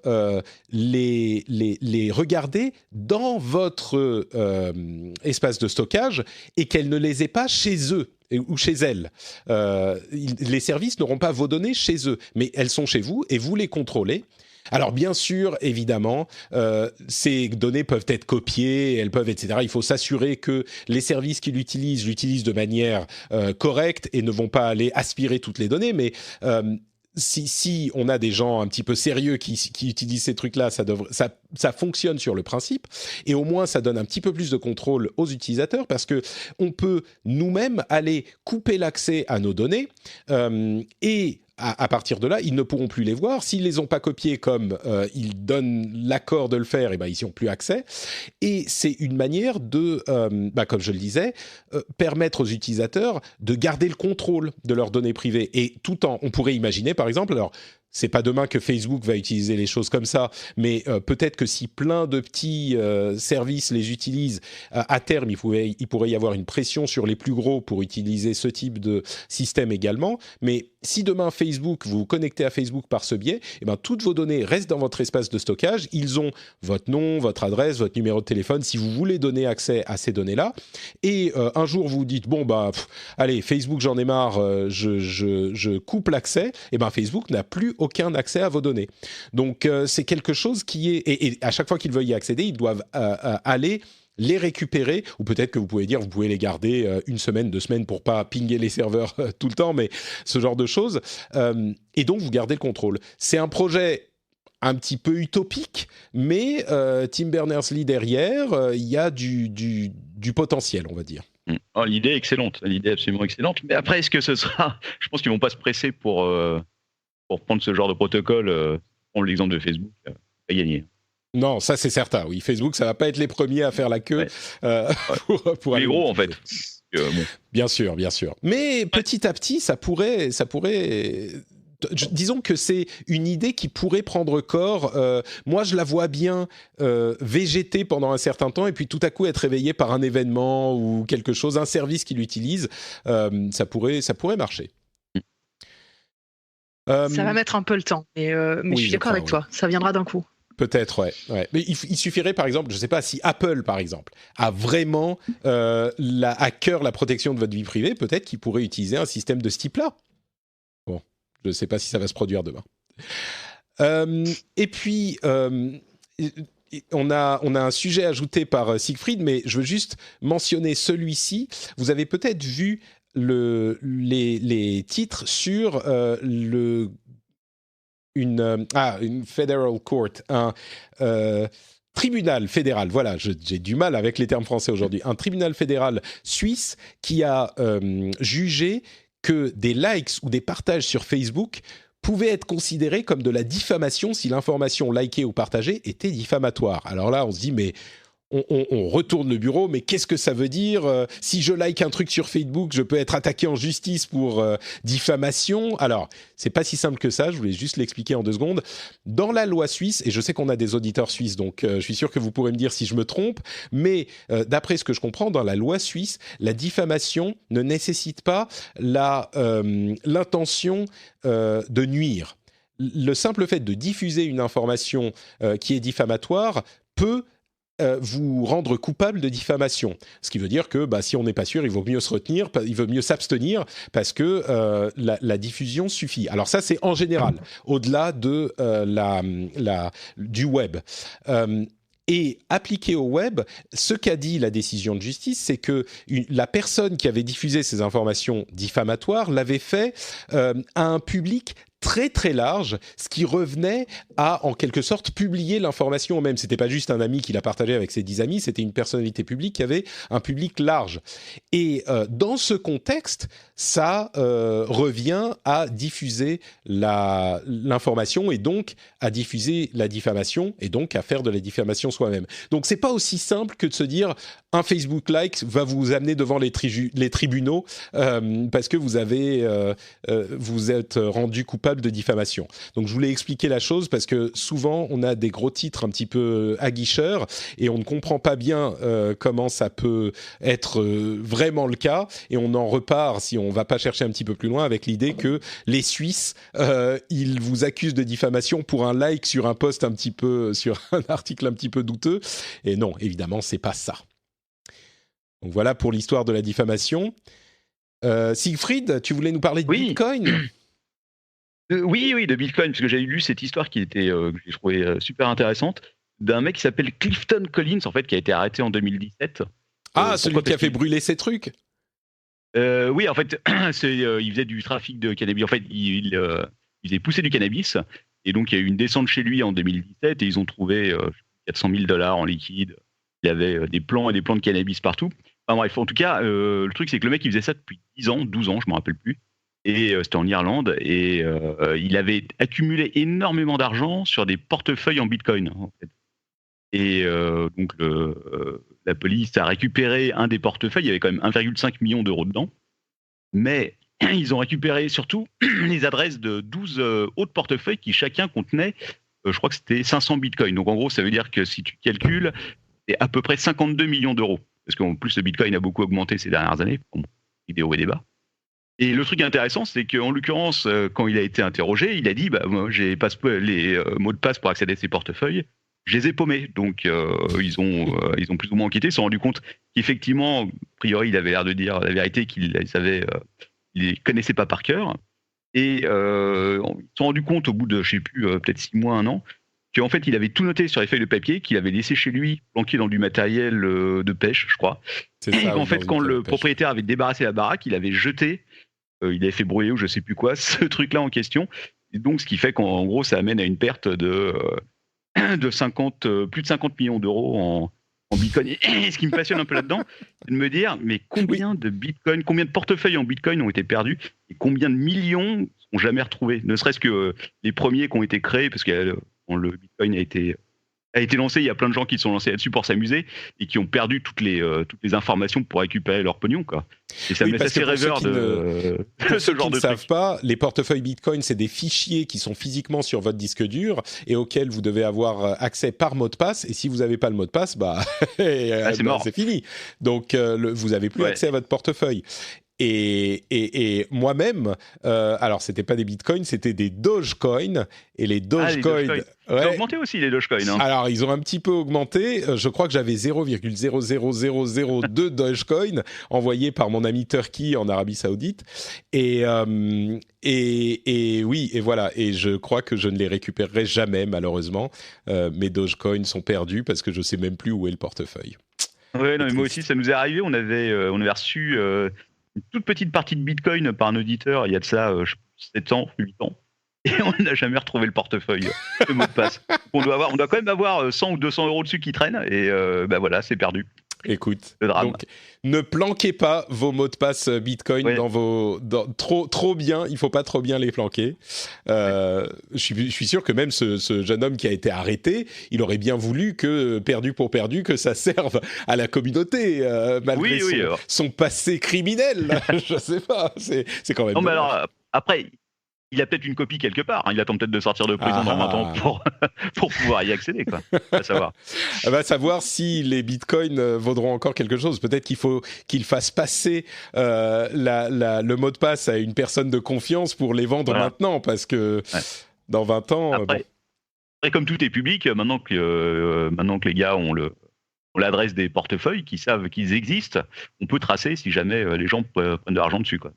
les regarder dans votre espace de stockage et qu'elles ne les aient pas chez eux ou chez elles. Les services n'auront pas vos données chez eux, mais elles sont chez vous et vous les contrôlez. Alors bien sûr, évidemment, ces données peuvent être copiées, elles peuvent, etc. Il faut s'assurer que les services qui l'utilisent de manière correcte et ne vont pas aller aspirer toutes les données, mais si on a des gens un petit peu sérieux qui utilisent ces trucs-là, ça fonctionne sur le principe, et au moins ça donne un petit peu plus de contrôle aux utilisateurs, parce que on peut nous-mêmes aller couper l'accès à nos données et à partir de là, ils ne pourront plus les voir. S'ils les ont pas copiés comme ils donnent l'accord de le faire, et ben ils n'y ont plus accès. Et c'est une manière de, comme je le disais, permettre aux utilisateurs de garder le contrôle de leurs données privées. Et tout en, on pourrait imaginer, par exemple, alors c'est pas demain que Facebook va utiliser les choses comme ça, mais peut-être que si plein de petits services les utilisent, à terme, il pourrait y avoir une pression sur les plus gros pour utiliser ce type de système également. Mais si demain Facebook, vous vous connectez à Facebook par ce biais, eh ben, toutes vos données restent dans votre espace de stockage. Ils ont votre nom, votre adresse, votre numéro de téléphone, si vous voulez donner accès à ces données-là. Et un jour, vous dites, bon, allez, Facebook, j'en ai marre, je coupe l'accès. Et ben, Facebook n'a plus aucun accès à vos données. Donc, c'est quelque chose qui est... Et à chaque fois qu'ils veulent y accéder, ils doivent aller les récupérer, ou peut-être que vous pouvez dire, vous pouvez les garder 1 semaine, 2 semaines pour pas pinguer les serveurs tout le temps, mais ce genre de choses. Et donc, vous gardez le contrôle. C'est un projet un petit peu utopique, mais Tim Berners-Lee derrière, il y a du potentiel, on va dire. Oh, l'idée est excellente, l'idée est absolument excellente. Mais après, est-ce que ce sera... Je pense qu'ils vont pas se presser pour prendre ce genre de protocole. Prendre l'exemple de Facebook, à gagner. Non, ça c'est certain, oui. Facebook, ça va pas être les premiers à faire la queue pour les gros, en fait. Bon. Bien sûr. Mais petit à petit, ça pourrait... Disons que c'est une idée qui pourrait prendre corps. Moi, je la vois bien végéter pendant un certain temps et puis tout à coup être réveillée par un événement ou quelque chose, un service qu'il utilise. Ça pourrait marcher. Ça va mettre un peu le temps, mais oui, je suis d'accord avec toi. Ça viendra d'un coup. Peut-être, ouais. Mais il suffirait, par exemple, je ne sais pas, si Apple, par exemple, a vraiment à cœur la protection de votre vie privée, peut-être qu'il pourrait utiliser un système de ce type-là. Bon, je ne sais pas si ça va se produire demain. Et puis, on a un sujet ajouté par Siegfried, mais je veux juste mentionner celui-ci. Vous avez peut-être vu les titres sur une federal court, un tribunal fédéral, voilà, j'ai du mal avec les termes français aujourd'hui, un tribunal fédéral suisse qui a jugé que des likes ou des partages sur Facebook pouvaient être considérés comme de la diffamation si l'information likée ou partagée était diffamatoire. Alors là, on se dit, mais on retourne le bureau, mais qu'est-ce que ça veut dire ? Si je like un truc sur Facebook, je peux être attaqué en justice pour diffamation. Alors, c'est pas si simple que ça, je voulais juste l'expliquer en 2 secondes. Dans la loi suisse, et je sais qu'on a des auditeurs suisses, donc je suis sûr que vous pourrez me dire si je me trompe, mais d'après ce que je comprends, dans la loi suisse, la diffamation ne nécessite pas l'intention de nuire. Le simple fait de diffuser une information qui est diffamatoire peut vous rendre coupable de diffamation. Ce qui veut dire que si on n'est pas sûr, il vaut mieux se retenir, il vaut mieux s'abstenir parce que la diffusion suffit. Alors ça, c'est en général, au-delà de du web. Et appliqué au web, ce qu'a dit la décision de justice, c'est que la personne qui avait diffusé ces informations diffamatoires l'avait fait à un public très très large, ce qui revenait à, en quelque sorte, publier l'information même. C'était pas juste un ami qui l'a partagé avec ses 10 amis, c'était une personnalité publique qui avait un public large. Et dans ce contexte, ça revient à diffuser l'information et donc à diffuser la diffamation et donc à faire de la diffamation soi-même. Donc c'est pas aussi simple que de se dire un Facebook like va vous amener devant les tribunaux parce que vous êtes rendu coupable de diffamation. Donc je voulais expliquer la chose parce que souvent on a des gros titres un petit peu aguicheurs et on ne comprend pas bien comment ça peut être vraiment le cas et on en repart si on va pas chercher un petit peu plus loin avec l'idée que les Suisses ils vous accusent de diffamation pour un like sur un post sur un article un petit peu douteux et non, évidemment c'est pas ça. Donc voilà pour l'histoire de la diffamation. Siegfried, tu voulais nous parler de Bitcoin ? Oui, de Bitcoin, parce que j'avais lu cette histoire que j'ai trouvé super intéressante, d'un mec qui s'appelle Clifton Collins, en fait, qui a été arrêté en 2017. Ah, celui qui a fait brûler ses trucs ? Oui, en fait, il faisait du trafic de cannabis. En fait, il faisait pousser du cannabis, et donc il y a eu une descente chez lui en 2017, et ils ont trouvé $400 000 en liquide. Il y avait des plants et des plants de cannabis partout. Enfin bref, en tout cas, le truc, c'est que le mec, il faisait ça depuis 10 ans, 12 ans, je ne me rappelle plus. Et c'était en Irlande et il avait accumulé énormément d'argent sur des portefeuilles en Bitcoin en fait. Et donc la police a récupéré un des portefeuilles, il y avait quand même 1,5 million d'euros dedans, mais ils ont récupéré surtout les adresses de 12 autres portefeuilles qui chacun contenait, je crois que c'était 500 bitcoins. Donc en gros, ça veut dire que si tu calcules, c'est à peu près 52 millions d'euros. Parce qu'en plus, le bitcoin a beaucoup augmenté ces dernières années. Bon, des hauts et des bas. Et le truc intéressant, c'est qu'en l'occurrence, quand il a été interrogé, il a dit moi, j'ai pas les mots de passe pour accéder à ces portefeuilles, je les ai paumés. Donc ils ont plus ou moins enquêté, ils se sont rendus compte qu'effectivement, a priori, il avait l'air de dire la vérité, qu'il les connaissait pas par cœur. Et ils se sont rendus compte au bout de, je sais plus, peut-être 6 mois, 1 an, qu'en fait, il avait tout noté sur les feuilles de papier, qu'il avait laissé chez lui, planqué dans du matériel de pêche, je crois. C'est ça, et qu'en fait, quand le propriétaire avait débarrassé la baraque, il avait jeté, il avait fait brûler ou je sais plus quoi, ce truc-là en question. Et donc, ce qui fait qu'en gros, ça amène à une perte de plus de 50 millions d'euros en bitcoin. Et ce qui me passionne un peu là-dedans, c'est de me dire, mais combien de bitcoin, combien de portefeuilles en bitcoin ont été perdus et combien de millions sont jamais retrouvés, ne serait-ce que les premiers qui ont été créés, parce que le bitcoin a été lancé, il y a plein de gens qui se sont lancés là-dessus pour s'amuser et qui ont perdu toutes les informations pour récupérer leur pognon, quoi. Et ça me laisse assez rêveur de ce genre de truc. Pour ceux qui ne savent pas, les portefeuilles Bitcoin, c'est des fichiers qui sont physiquement sur votre disque dur et auxquels vous devez avoir accès par mot de passe. Et si vous n'avez pas le mot de passe, c'est mort. C'est fini. Donc, vous n'avez plus accès à votre portefeuille. Et moi-même, alors c'était pas des bitcoins, c'était des Dogecoin. Et les Dogecoin, ils ont augmenté aussi, les Dogecoin. Hein. Alors ils ont un petit peu augmenté. Je crois que j'avais 0,00002 Dogecoin envoyés par mon ami Turkey en Arabie Saoudite. Et oui, et voilà. Et je crois que je ne les récupérerai jamais, malheureusement. Mes Dogecoin sont perdus parce que je sais même plus où est le portefeuille. Ouais, non, mais moi aussi, ça nous est arrivé. On avait reçu une toute petite partie de Bitcoin par un auditeur, il y a de ça 7 ans, 8 ans, et on n'a jamais retrouvé le portefeuille, le mot de passe. On doit quand même avoir 100 ou 200 euros dessus qui traînent, et voilà, c'est perdu. Écoute, le drame. Donc, ne planquez pas vos mots de passe Bitcoin trop bien. Il faut pas trop bien les planquer. Je suis sûr que même ce jeune homme qui a été arrêté, il aurait bien voulu que perdu pour perdu, que ça serve à la communauté malgré son passé criminel. Je sais pas. C'est quand même. Non, mais alors après. Il a peut-être une copie quelque part. Hein. Il attend peut-être de sortir de prison dans 20 ans pour pouvoir y accéder, quoi. À savoir. Va savoir si les bitcoins vaudront encore quelque chose. Peut-être qu'il faut qu'il fasse passer le mot de passe à une personne de confiance pour les vendre maintenant, parce que dans 20 ans... Après, comme tout est public, maintenant que les gars ont l'adresse des portefeuilles, qui savent qu'ils existent, on peut tracer si jamais les gens prennent de l'argent dessus, quoi.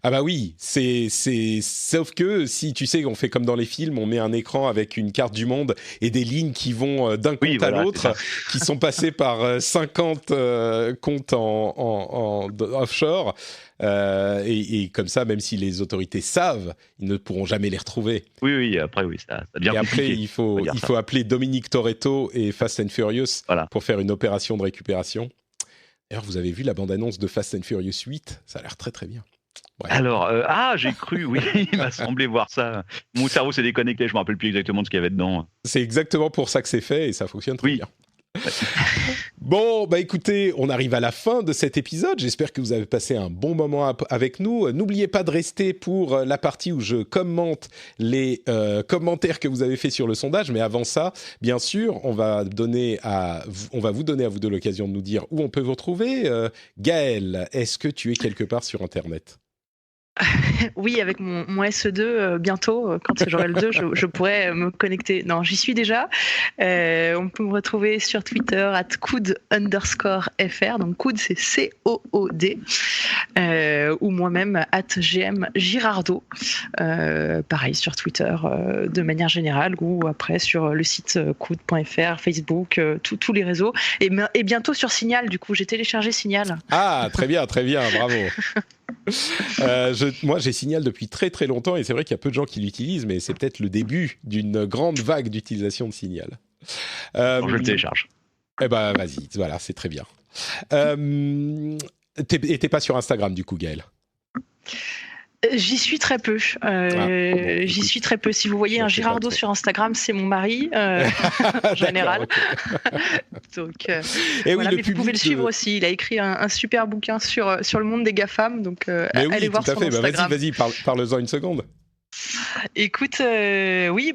Ah bah oui, sauf que si tu sais, on fait comme dans les films, on met un écran avec une carte du monde et des lignes qui vont d'un compte à l'autre, qui sont passées par 50 comptes en offshore, et comme ça, même si les autorités savent, ils ne pourront jamais les retrouver. Oui, après ça devient compliqué. Et après, il faut appeler Dominique Toretto et Fast and Furious pour faire une opération de récupération. D'ailleurs, vous avez vu la bande-annonce de Fast and Furious 8 ? Ça a l'air très très bien. Ouais. Alors, j'ai cru, oui, il m'a semblé voir ça. Mon cerveau s'est déconnecté, je me rappelle plus exactement de ce qu'il y avait dedans. C'est exactement pour ça que c'est fait et ça fonctionne très bien. Bon, écoutez, on arrive à la fin de cet épisode. J'espère que vous avez passé un bon moment avec nous. N'oubliez pas de rester pour la partie où je commente les commentaires que vous avez fait sur le sondage. Mais avant ça, bien sûr, on va vous donner à vous deux l'occasion de nous dire où on peut vous retrouver. Gaël, est-ce que tu es quelque part sur Internet ? Oui, avec mon SE2, bientôt, quand j'aurai le 2, je pourrai me connecter. Non, j'y suis déjà. On peut me retrouver sur Twitter @coud_fr. Donc Coud, c'est COOD. Ou moi-même @GMGirardo. Pareil sur Twitter de manière générale, ou après sur le site coud.fr, Facebook, tous les réseaux. Et bientôt sur Signal, du coup, j'ai téléchargé Signal. Ah, très bien, bravo. Moi, j'ai Signal depuis très très longtemps et c'est vrai qu'il y a peu de gens qui l'utilisent, mais c'est peut-être le début d'une grande vague d'utilisation de Signal. Je le télécharge. Eh ben, vas-y, voilà, c'est très bien. T'es pas sur Instagram du coup, Gaël ? J'y suis très peu. J'y suis très peu. Si vous voyez un Girardeau sur Instagram, c'est mon mari en général. Donc, et voilà, oui, mais vous pouvez le suivre aussi. Il a écrit un super bouquin sur le monde des GAFAM. Donc, allez voir son Instagram. Vas-y, parle-en une seconde. Écoute, oui,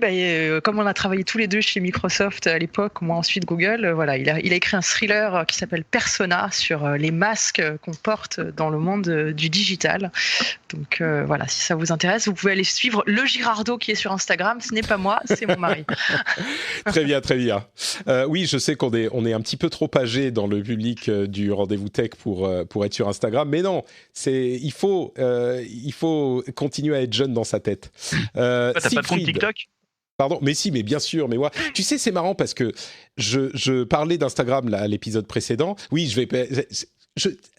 comme on a travaillé tous les deux chez Microsoft à l'époque, moi ensuite Google, voilà, il a écrit un thriller qui s'appelle Persona sur les masques qu'on porte dans le monde du digital. Donc voilà, si ça vous intéresse, vous pouvez aller suivre le Girardeau qui est sur Instagram. Ce n'est pas moi, c'est mon mari. Très bien, très bien. Oui, je sais qu'on est un petit peu trop âgé dans le public du Rendez-vous Tech pour être sur Instagram, mais non, il faut continuer à être jeune dans sa tête. T'as pas de compte TikTok ? Pardon, mais si, mais bien sûr, mais moi, tu sais, c'est marrant parce que je parlais d'Instagram là, à l'épisode précédent. Oui,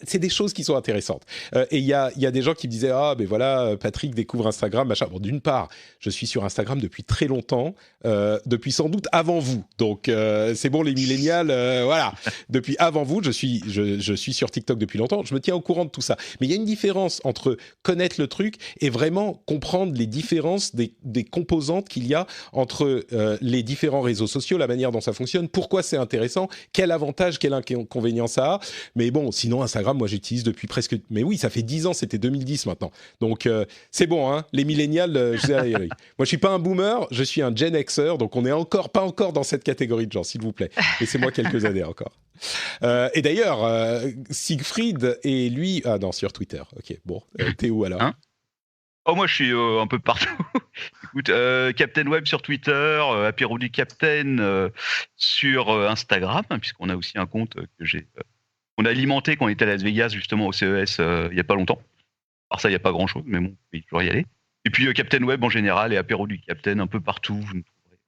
c'est des choses qui sont intéressantes. Et il y a des gens qui me disaient ah ben voilà, Patrick découvre Instagram, machin. Bon, d'une part, je suis sur Instagram depuis très longtemps, depuis sans doute avant vous. Donc c'est bon les millénials, voilà. Depuis avant vous, je suis sur TikTok depuis longtemps. Je me tiens au courant de tout ça. Mais il y a une différence entre connaître le truc et vraiment comprendre les différences des composantes qu'il y a entre les différents réseaux sociaux, la manière dont ça fonctionne, pourquoi c'est intéressant, quel avantage, quel inconvénient ça a. Mais bon, sinon Instagram, moi j'utilise depuis presque... Mais oui, ça fait 10 ans, c'était 2010 maintenant. Donc c'est bon, hein, les millénials, moi je suis pas un boomer, je suis un Gen Xer, donc on n'est pas encore dans cette catégorie de gens, s'il vous plaît. Laissez-moi quelques années encore. Et d'ailleurs, Siegfried et lui... Ah non, sur Twitter. Ok, bon, t'es où alors Oh, moi je suis un peu partout. Écoute, Captain Web sur Twitter, Apéro du Captain sur Instagram, puisqu'on a aussi un compte que on a alimenté quand on était à Las Vegas justement au CES il y a pas longtemps. Alors ça, il y a pas grand-chose, mais bon, on peut toujours y aller. Et puis Captain Web en général et Apéro du Captain un peu partout. Vous nous trouverez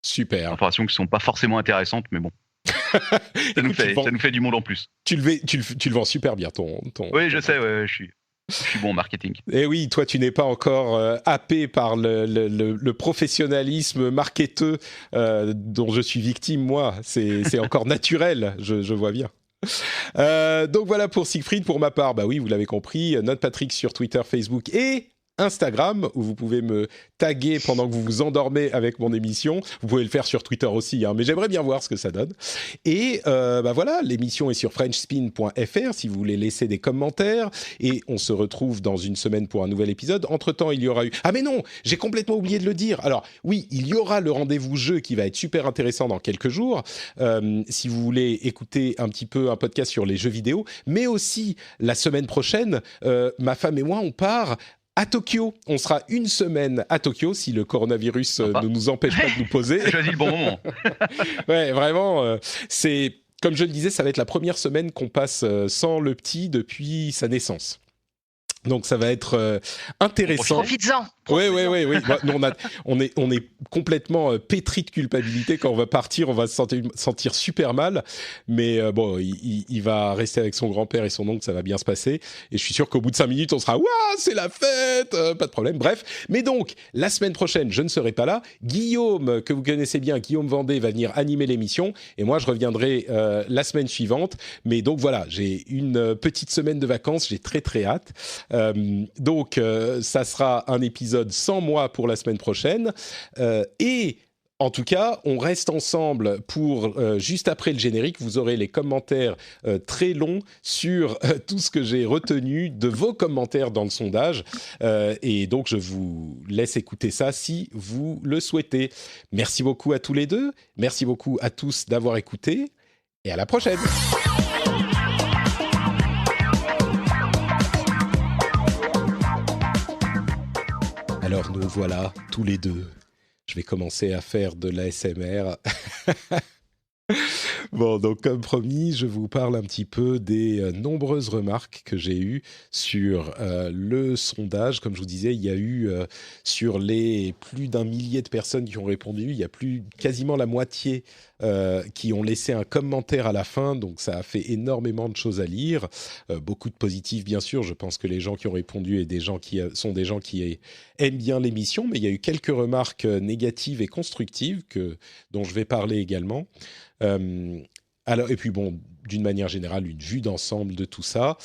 super. Des informations qui sont pas forcément intéressantes, mais bon. ça nous fait du monde en plus. Tu le vends super bien ton. Oui, je sais, ouais, je suis bon en marketing. Et oui, toi, tu n'es pas encore happé par le professionnalisme marketeux dont je suis victime, moi. C'est encore naturel, je vois bien. Donc voilà pour Siegfried. Pour ma part, bah oui, vous l'avez compris, Note Patrick sur Twitter, Facebook et Instagram, où vous pouvez me taguer pendant que vous vous endormez avec mon émission. Vous pouvez le faire sur Twitter aussi, hein, mais j'aimerais bien voir ce que ça donne. Et bah voilà, l'émission est sur frenchspin.fr si vous voulez laisser des commentaires. Et on se retrouve dans une semaine pour un nouvel épisode. Entre-temps, il y aura eu... Ah mais non, j'ai complètement oublié de le dire. Alors oui, il y aura le rendez-vous jeu qui va être super intéressant dans quelques jours. Si vous voulez écouter un petit peu un podcast sur les jeux vidéo, mais aussi la semaine prochaine, ma femme et moi, on part à Tokyo. On sera une semaine à Tokyo si le coronavirus ne nous empêche pas de nous poser. J'ai choisi le bon moment. Ouais, vraiment, c'est... Comme je le disais, ça va être la première semaine qu'on passe sans le petit depuis sa naissance. Donc ça va être intéressant. Profites-en. Oui. Nous, on est complètement pétri de culpabilité quand on va partir. On va se sentir super mal, mais bon, il va rester avec son grand-père et son oncle. Ça va bien se passer. Et je suis sûr qu'au bout de 5 minutes, on sera waouh, c'est la fête, pas de problème. Bref, mais donc la semaine prochaine, je ne serai pas là. Guillaume, que vous connaissez bien, Guillaume Vendée, va venir animer l'émission, et moi je reviendrai la semaine suivante. Mais donc voilà, j'ai une petite semaine de vacances. J'ai très très hâte. Donc ça sera un épisode sans moi pour la semaine prochaine et en tout cas on reste ensemble pour juste après le générique. Vous aurez les commentaires très longs sur tout ce que j'ai retenu de vos commentaires dans le sondage et donc je vous laisse écouter ça si vous le souhaitez. Merci beaucoup à tous les deux, merci beaucoup à tous d'avoir écouté et à la prochaine. Alors nous voilà tous les deux. Je vais commencer à faire de l'ASMR. Bon, donc comme promis, je vous parle un petit peu des nombreuses remarques que j'ai eues sur le sondage. Comme je vous disais, il y a eu sur les plus d'1 millier de personnes qui ont répondu, il y a quasiment la moitié qui ont laissé un commentaire à la fin, donc ça a fait énormément de choses à lire. Beaucoup de positifs, bien sûr. Je pense que les gens qui ont répondu sont des gens qui aiment bien l'émission, mais il y a eu quelques remarques négatives et constructives dont je vais parler également. Alors, et puis bon, d'une manière générale, une vue d'ensemble de tout ça.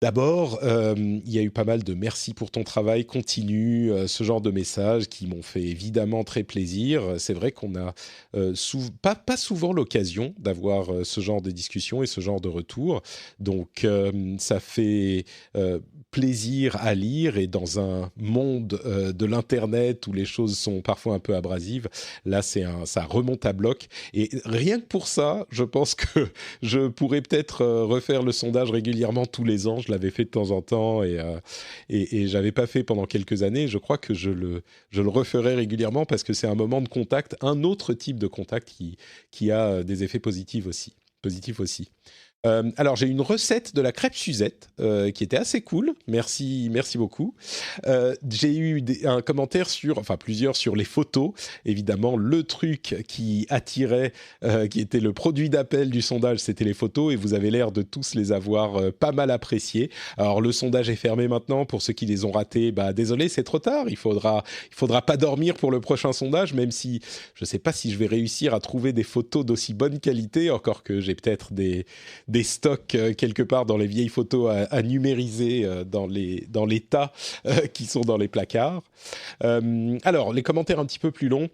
D'abord, il y a eu pas mal de merci pour ton travail, continue, ce genre de messages qui m'ont fait évidemment très plaisir. C'est vrai qu'on a pas souvent l'occasion d'avoir ce genre de discussion et ce genre de retour. Donc, ça fait plaisir à lire et dans un monde de l'Internet où les choses sont parfois un peu abrasives, là, ça remonte à bloc. Et rien que pour ça, je pense que je pourrais peut-être refaire le sondage régulièrement tous les ans. Je l'avais fait de temps en temps et j'avais pas fait pendant quelques années. Je crois que je le referai régulièrement parce que c'est un moment de contact, un autre type de contact qui a des effets positifs aussi. Positifs aussi. Alors, j'ai une recette de la crêpe Suzette qui était assez cool. Merci, merci beaucoup. J'ai eu un commentaire plusieurs sur les photos. Évidemment, le truc qui attirait, qui était le produit d'appel du sondage, c'était les photos et vous avez l'air de tous les avoir pas mal appréciées. Alors, le sondage est fermé maintenant. Pour ceux qui les ont ratés, désolé, c'est trop tard. Il faudra pas dormir pour le prochain sondage, même si je ne sais pas si je vais réussir à trouver des photos d'aussi bonne qualité, encore que j'ai peut-être des stocks quelque part dans les vieilles photos à numériser dans les tas qui sont dans les placards. Alors, les commentaires un petit peu plus longs.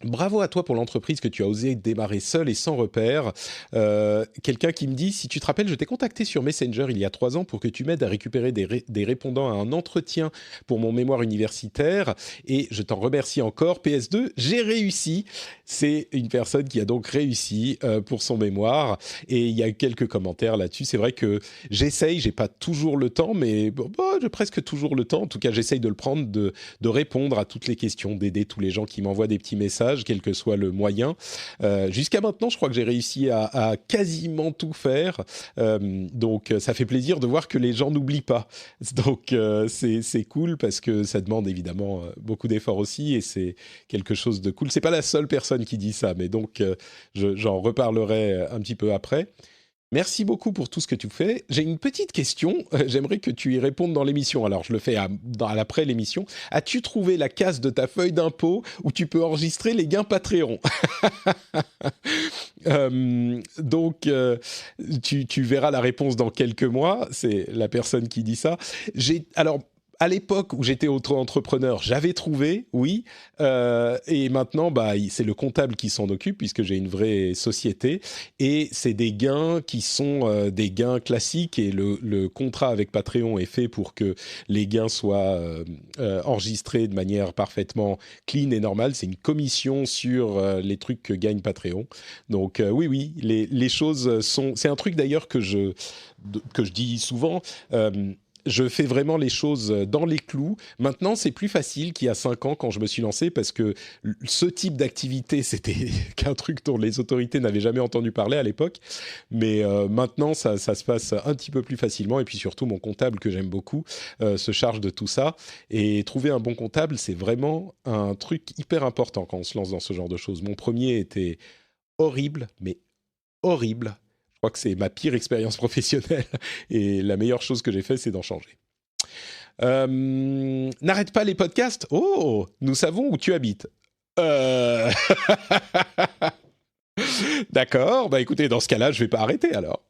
Bravo à toi pour l'entreprise que tu as osé démarrer seul et sans repère. Quelqu'un qui me dit, si tu te rappelles, je t'ai contacté sur Messenger il y a 3 ans pour que tu m'aides à récupérer des répondants à un entretien pour mon mémoire universitaire et je t'en remercie encore. PS2, j'ai réussi. C'est une personne qui a donc réussi pour son mémoire et il y a eu quelques commentaires là-dessus. C'est vrai que j'essaye, j'ai pas toujours le temps, mais j'ai presque toujours le temps. En tout cas, j'essaye de le prendre, de répondre à toutes les questions, d'aider tous les gens qui m'envoient des petits messages, quel que soit le moyen. Jusqu'à maintenant, je crois que j'ai réussi à quasiment tout faire. Donc, ça fait plaisir de voir que les gens n'oublient pas. Donc, c'est cool parce que ça demande évidemment beaucoup d'efforts aussi et c'est quelque chose de cool. C'est pas la seule personne qui dit ça, mais donc, j'en reparlerai un petit peu après. Merci beaucoup pour tout ce que tu fais. J'ai une petite question. J'aimerais que tu y répondes dans l'émission. Alors, je le fais après l'émission. As-tu trouvé la case de ta feuille d'impôt où tu peux enregistrer les gains Patreon? Donc, tu verras la réponse dans quelques mois. C'est la personne qui dit ça. Alors, à l'époque où j'étais auto-entrepreneur, j'avais trouvé, oui, et maintenant, c'est le comptable qui s'en occupe puisque j'ai une vraie société et c'est des gains qui sont des gains classiques et le contrat avec Patreon est fait pour que les gains soient enregistrés de manière parfaitement clean et normale. C'est une commission sur les trucs que gagne Patreon. Donc oui, les choses sont... C'est un truc d'ailleurs que je dis souvent. Je fais vraiment les choses dans les clous. Maintenant, c'est plus facile qu'il y a 5 ans quand je me suis lancé parce que ce type d'activité, c'était qu'un truc dont les autorités n'avaient jamais entendu parler à l'époque. Mais maintenant, ça se passe un petit peu plus facilement. Et puis surtout, mon comptable, que j'aime beaucoup, se charge de tout ça. Et trouver un bon comptable, c'est vraiment un truc hyper important quand on se lance dans ce genre de choses. Mon premier était horrible, mais horrible. Je crois que c'est ma pire expérience professionnelle et la meilleure chose que j'ai fait, c'est d'en changer. N'arrête pas les podcasts. Oh, nous savons où tu habites. D'accord, écoutez, dans ce cas-là, je ne vais pas arrêter alors.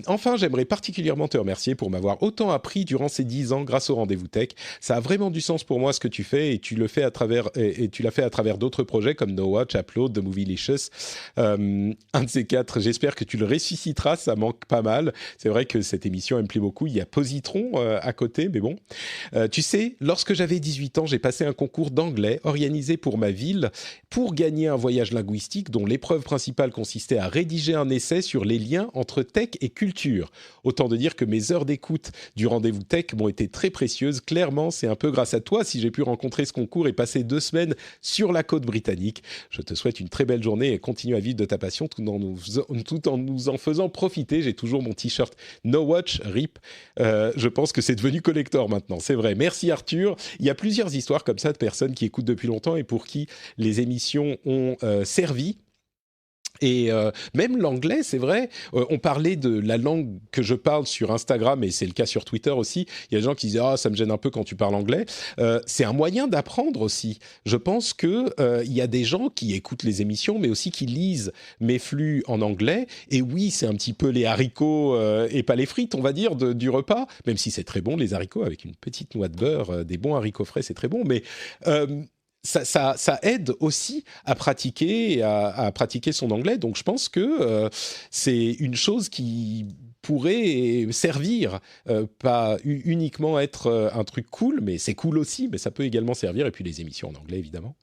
Enfin, j'aimerais particulièrement te remercier pour m'avoir autant appris durant ces 10 ans grâce au Rendez-vous Tech. Ça a vraiment du sens pour moi ce que tu fais et tu l'as fait à travers d'autres projets comme No Watch, Upload, The Movielicious. Un de ces 4, j'espère que tu le ressusciteras, ça manque pas mal. C'est vrai que cette émission elle me plaît beaucoup. Il y a Positron à côté, mais bon. Tu sais, lorsque j'avais 18 ans, j'ai passé un concours d'anglais organisé pour ma ville pour gagner un voyage linguistique dont l'épreuve principale consistait à rédiger un essai sur les liens entre tech et culture. Autant de dire que mes heures d'écoute du Rendez-vous Tech m'ont été très précieuses. Clairement, c'est un peu grâce à toi si j'ai pu rencontrer ce concours et passer 2 semaines sur la côte britannique. Je te souhaite une très belle journée et continue à vivre de ta passion tout en nous en faisant profiter. J'ai toujours mon t-shirt No Watch, RIP. Je pense que c'est devenu collector maintenant, c'est vrai. Merci Arthur. Il y a plusieurs histoires comme ça de personnes qui écoutent depuis longtemps et pour qui les émissions ont servi. Et même l'anglais, c'est vrai, on parlait de la langue que je parle sur Instagram, et c'est le cas sur Twitter aussi. Il y a des gens qui disent « Ah, ça me gêne un peu quand tu parles anglais ». C'est un moyen d'apprendre aussi. Je pense qu'il y a des gens qui écoutent les émissions, mais aussi qui lisent mes flux en anglais. Et oui, c'est un petit peu les haricots et pas les frites, on va dire, du repas, même si c'est très bon, les haricots avec une petite noix de beurre, des bons haricots frais, c'est très bon, mais... Ça aide aussi à pratiquer, à pratiquer son anglais. Donc, je pense que c'est une chose qui pourrait servir, pas uniquement être un truc cool, mais c'est cool aussi, mais ça peut également servir. Et puis, les émissions en anglais, évidemment.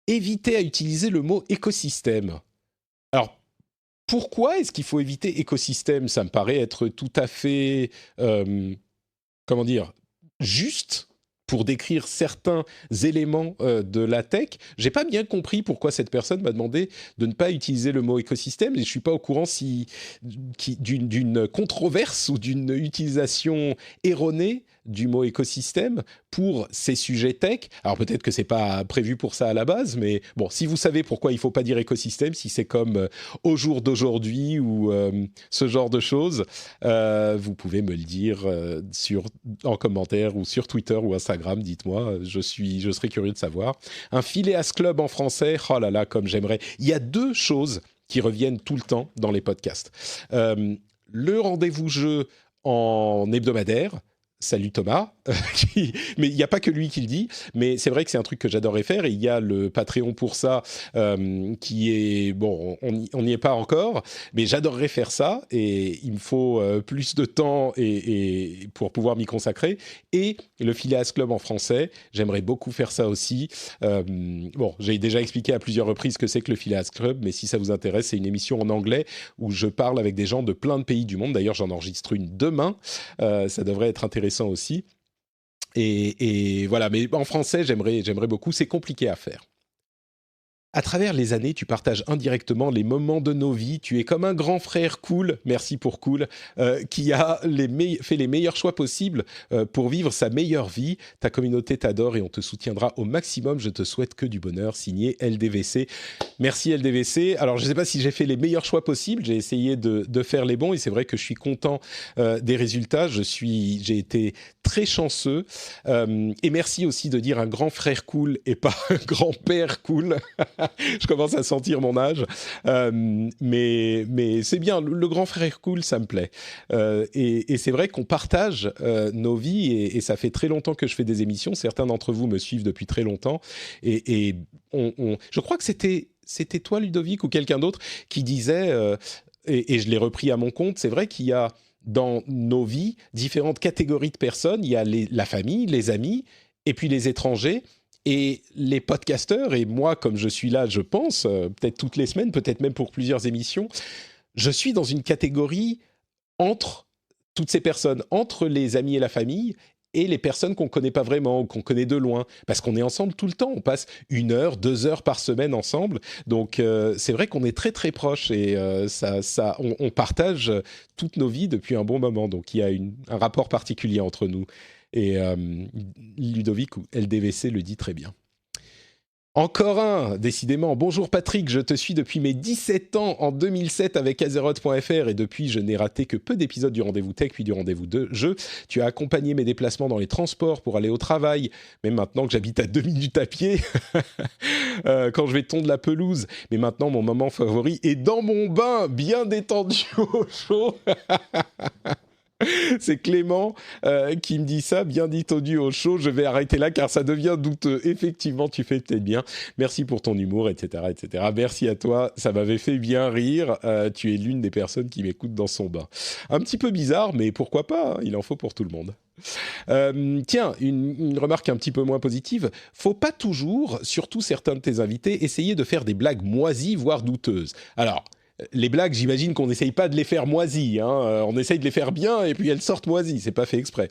Éviter à utiliser le mot écosystème. Alors, pourquoi est-ce qu'il faut éviter écosystème ? Ça me paraît être tout à fait, comment dire, juste pour décrire certains éléments de la tech. J'ai pas bien compris pourquoi cette personne m'a demandé de ne pas utiliser le mot écosystème, et je suis pas au courant d'une controverse ou d'une utilisation erronée du mot écosystème pour ces sujets tech. Alors peut-être que c'est pas prévu pour ça à la base, mais bon, si vous savez pourquoi il faut pas dire écosystème, si c'est comme au jour d'aujourd'hui ou ce genre de choses, vous pouvez me le dire en commentaire ou sur Twitter ou Instagram, dites-moi, je serais curieux de savoir. Un Phileas Club en français, oh là là, comme j'aimerais. Il y a 2 choses qui reviennent tout le temps dans les podcasts. Le rendez-vous jeu en hebdomadaire. Salut Thomas, mais il n'y a pas que lui qui le dit, mais c'est vrai que c'est un truc que j'adorerais faire, et il y a le Patreon pour ça qui est, bon, on n'y est pas encore, mais j'adorerais faire ça, et il me faut plus de temps et pour pouvoir m'y consacrer, et le Phileas Club en français, j'aimerais beaucoup faire ça aussi. Bon, j'ai déjà expliqué à plusieurs reprises ce que c'est que le Phileas Club, mais si ça vous intéresse, c'est une émission en anglais où je parle avec des gens de plein de pays du monde, d'ailleurs j'en enregistre une demain, ça devrait être intéressant aussi. Et voilà, mais en français, j'aimerais beaucoup. C'est compliqué à faire. À travers les années, tu partages indirectement les moments de nos vies. Tu es comme un grand frère cool, merci pour cool, qui a fait les meilleurs choix possibles pour vivre sa meilleure vie. Ta communauté t'adore et on te soutiendra au maximum. Je te souhaite que du bonheur. Signé LDVC. Merci LDVC. Alors, je ne sais pas si j'ai fait les meilleurs choix possibles. J'ai essayé de faire les bons et c'est vrai que je suis content des résultats. J'ai été très chanceux. Et merci aussi de dire un grand frère cool et pas un grand-père cool. Je commence à sentir mon âge, mais c'est bien, le grand frère cool, ça me plaît. Et c'est vrai qu'on partage nos vies, et ça fait très longtemps que je fais des émissions. Certains d'entre vous me suivent depuis très longtemps, et je crois que c'était toi, Ludovic, ou quelqu'un d'autre qui disait, et je l'ai repris à mon compte, c'est vrai qu'il y a dans nos vies différentes catégories de personnes. Il y a la famille, les amis, et puis les étrangers. Et les podcasteurs, et moi, comme je suis là, je pense, peut-être toutes les semaines, peut-être même pour plusieurs émissions, je suis dans une catégorie entre toutes ces personnes, entre les amis et la famille, et les personnes qu'on ne connaît pas vraiment, ou qu'on connaît de loin, parce qu'on est ensemble tout le temps, on passe 1 heure, 2 heures par semaine ensemble, donc c'est vrai qu'on est très très proches, et on partage toutes nos vies depuis un bon moment, donc il y a un rapport particulier entre nous. Et Ludovic ou LDVC le dit très bien. Encore un, décidément. Bonjour Patrick, je te suis depuis mes 17 ans en 2007 avec Azeroth.fr, et depuis je n'ai raté que peu d'épisodes du Rendez-vous Tech puis du Rendez-vous de jeu. Tu as accompagné mes déplacements dans les transports pour aller au travail, même maintenant que j'habite à 2 minutes à pied, quand je vais tondre la pelouse. Mais maintenant mon moment favori est dans mon bain, bien détendu au chaud. C'est Clément qui me dit ça, bien détendu au chaud. Je vais arrêter là car ça devient douteux. Effectivement, tu fais peut-être bien. Merci pour ton humour, etc., etc. Merci à toi, ça m'avait fait bien rire. Tu es l'une des personnes qui m'écoute dans son bain. Un petit peu bizarre, mais pourquoi pas, hein, il en faut pour tout le monde. Tiens, une remarque un petit peu moins positive. Faut pas toujours, surtout certains de tes invités, essayer de faire des blagues moisies, voire douteuses. Alors... les blagues, j'imagine qu'on n'essaye pas de les faire moisies, hein. On essaye de les faire bien et puis elles sortent moisies, c'est pas fait exprès.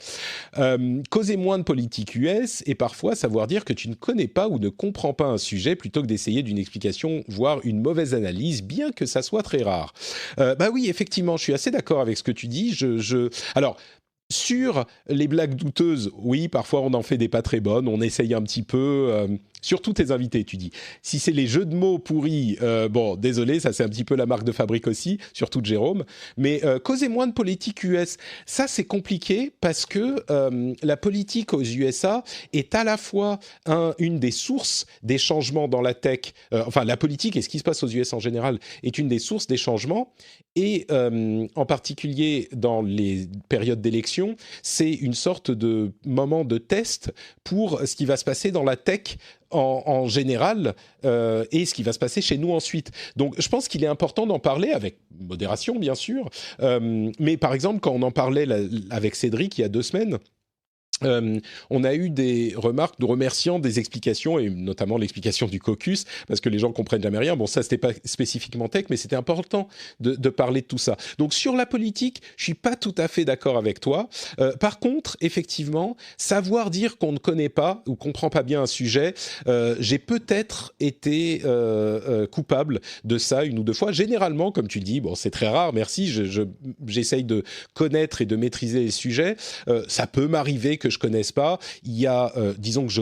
Causer moins de politique US et parfois savoir dire que tu ne connais pas ou ne comprends pas un sujet plutôt que d'essayer d'une explication, voire une mauvaise analyse, bien que ça soit très rare. Bah oui, effectivement, je suis assez d'accord avec ce que tu dis. Alors... sur les blagues douteuses, oui, parfois on en fait des pas très bonnes, on essaye un petit peu, surtout tes invités, tu dis. Si c'est les jeux de mots pourris, bon, désolé, ça c'est un petit peu la marque de fabrique aussi, surtout de Jérôme. Mais causez-moi de politique US. Ça, c'est compliqué parce que la politique aux USA est à la fois une des sources des changements dans la tech. Enfin, la politique et ce qui se passe aux US en général est une des sources des changements. Et en particulier dans les périodes d'élection, c'est une sorte de moment de test pour ce qui va se passer dans la tech en général et ce qui va se passer chez nous ensuite. Donc je pense qu'il est important d'en parler avec modération bien sûr, mais par exemple quand on en parlait avec Cédric il y a 2 semaines, on a eu des remarques de remerciant des explications, et notamment l'explication du caucus, parce que les gens comprennent jamais rien. Bon, ça, c'était pas spécifiquement tech, mais c'était important de parler de tout ça. Donc, sur la politique, je suis pas tout à fait d'accord avec toi. Par contre, effectivement, savoir dire qu'on ne connaît pas ou comprend pas bien un sujet, j'ai peut-être été coupable de ça 1 ou 2 fois. Généralement, comme tu le dis, bon, c'est très rare, merci, j'essaye de connaître et de maîtriser les sujets. Ça peut m'arriver que je connaisse pas. Il y a, disons que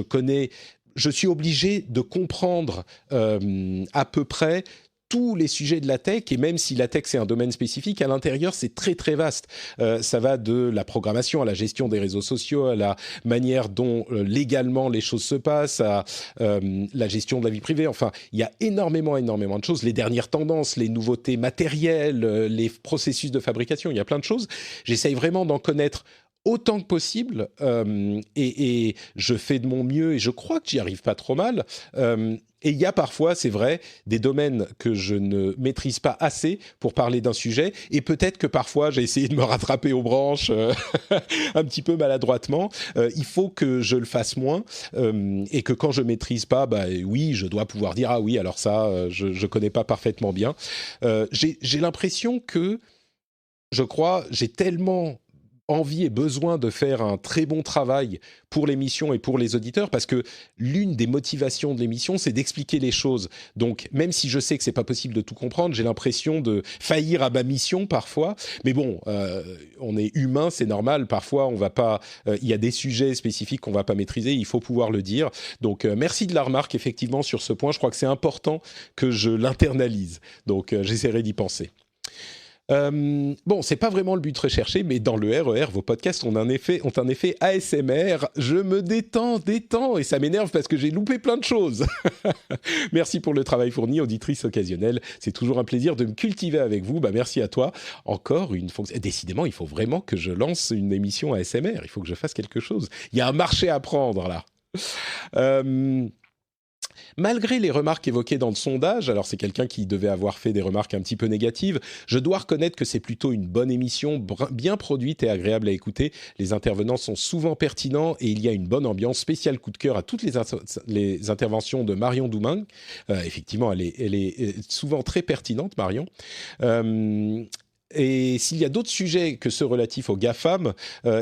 je suis obligé de comprendre à peu près tous les sujets de la tech, et même si la tech c'est un domaine spécifique, à l'intérieur c'est très très vaste. Ça va de la programmation à la gestion des réseaux sociaux, à la manière dont légalement les choses se passent, à la gestion de la vie privée. Enfin, il y a énormément de choses. Les dernières tendances, les nouveautés matérielles, les processus de fabrication, il y a plein de choses. J'essaye vraiment d'en connaître autant que possible, et je fais de mon mieux, et je crois que j'y arrive pas trop mal. Et il y a parfois, c'est vrai, des domaines que je ne maîtrise pas assez pour parler d'un sujet, et peut-être que parfois j'ai essayé de me rattraper aux branches un petit peu maladroitement. Il faut que je le fasse moins, et que quand je maîtrise pas, bah oui, je dois pouvoir dire ah oui, alors ça, je connais pas parfaitement bien. J'ai l'impression que, je crois, j'ai tellement envie et besoin de faire un très bon travail pour l'émission et pour les auditeurs, parce que l'une des motivations de l'émission, c'est d'expliquer les choses. Donc, même si je sais que c'est pas possible de tout comprendre, j'ai l'impression de faillir à ma mission parfois. Mais bon, on est humain, c'est normal. Parfois, on va pas. Il y a des sujets spécifiques qu'on va pas maîtriser. Il faut pouvoir le dire. Donc, merci de la remarque effectivement sur ce point. Je crois que c'est important que je l'internalise. Donc, j'essaierai d'y penser. Bon, c'est pas vraiment le but recherché, mais dans le RER, vos podcasts ont un effet ASMR. Je me détends, et ça m'énerve parce que j'ai loupé plein de choses. Merci pour le travail fourni, auditrice occasionnelle. C'est toujours un plaisir de me cultiver avec vous. Bah, merci à toi. Encore une fonction. Décidément, il faut vraiment que je lance une émission ASMR. Il faut que je fasse quelque chose. Il y a un marché à prendre, là. Malgré les remarques évoquées dans le sondage, alors c'est quelqu'un qui devait avoir fait des remarques un petit peu négatives, je dois reconnaître que c'est plutôt une bonne émission, bien produite et agréable à écouter. Les intervenants sont souvent pertinents et il y a une bonne ambiance. Spécial coup de cœur à toutes les interventions de Marion Douming. Effectivement, elle est souvent très pertinente, Marion. Et s'il y a d'autres sujets que ceux relatifs aux GAFAM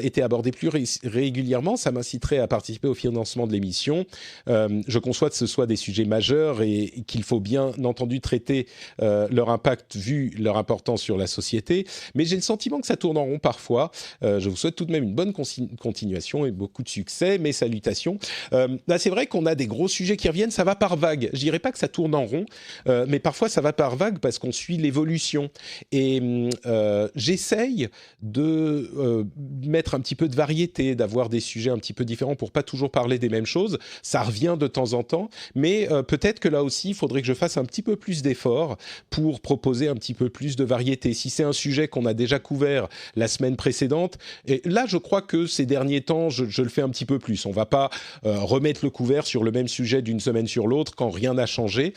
étaient abordés plus régulièrement, ça m'inciterait à participer au financement de l'émission. Je conçois que ce soit des sujets majeurs et qu'il faut bien entendu traiter leur impact vu leur importance sur la société. Mais j'ai le sentiment que ça tourne en rond parfois. Je vous souhaite tout de même une bonne continuation et beaucoup de succès. Mes salutations. Là, c'est vrai qu'on a des gros sujets qui reviennent. Ça va par vagues. Je dirais pas que ça tourne en rond, mais parfois ça va par vagues parce qu'on suit l'évolution. Et j'essaye de mettre un petit peu de variété, d'avoir des sujets un petit peu différents pour pas toujours parler des mêmes choses. Ça revient de temps en temps, mais peut-être que là aussi, il faudrait que je fasse un petit peu plus d'efforts pour proposer un petit peu plus de variété. Si c'est un sujet qu'on a déjà couvert la semaine précédente, et là, je crois que ces derniers temps, je le fais un petit peu plus. On va pas remettre le couvert sur le même sujet d'une semaine sur l'autre quand rien n'a changé.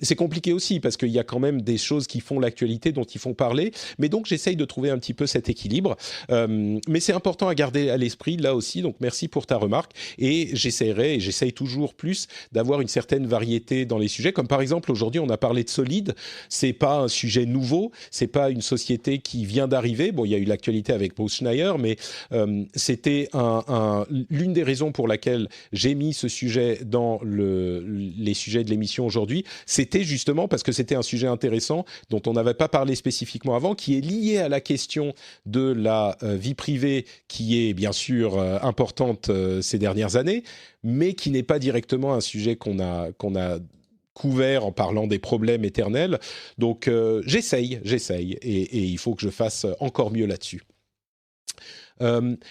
C'est compliqué aussi parce qu'il y a quand même des choses qui font l'actualité, dont il faut parler. Mais donc, j'essaye de trouver un petit peu cet équilibre. Mais c'est important à garder à l'esprit, là aussi. Donc, merci pour ta remarque. Et j'essaye toujours plus d'avoir une certaine variété dans les sujets. Comme par exemple, aujourd'hui, on a parlé de Solid. C'est pas un sujet nouveau. C'est pas une société qui vient d'arriver. Bon, il y a eu l'actualité avec Bruce Schneier, mais c'était l'une des raisons pour laquelle j'ai mis ce sujet dans les sujets de l'émission aujourd'hui. C'était justement parce que c'était un sujet intéressant dont on n'avait pas parlé spécifiquement avant, intéressant, qui est lié à la question de la vie privée, qui est bien sûr importante ces dernières années, mais qui n'est pas directement un sujet qu'on a couvert en parlant des problèmes éternels. Donc j'essaye, et il faut que je fasse encore mieux là-dessus.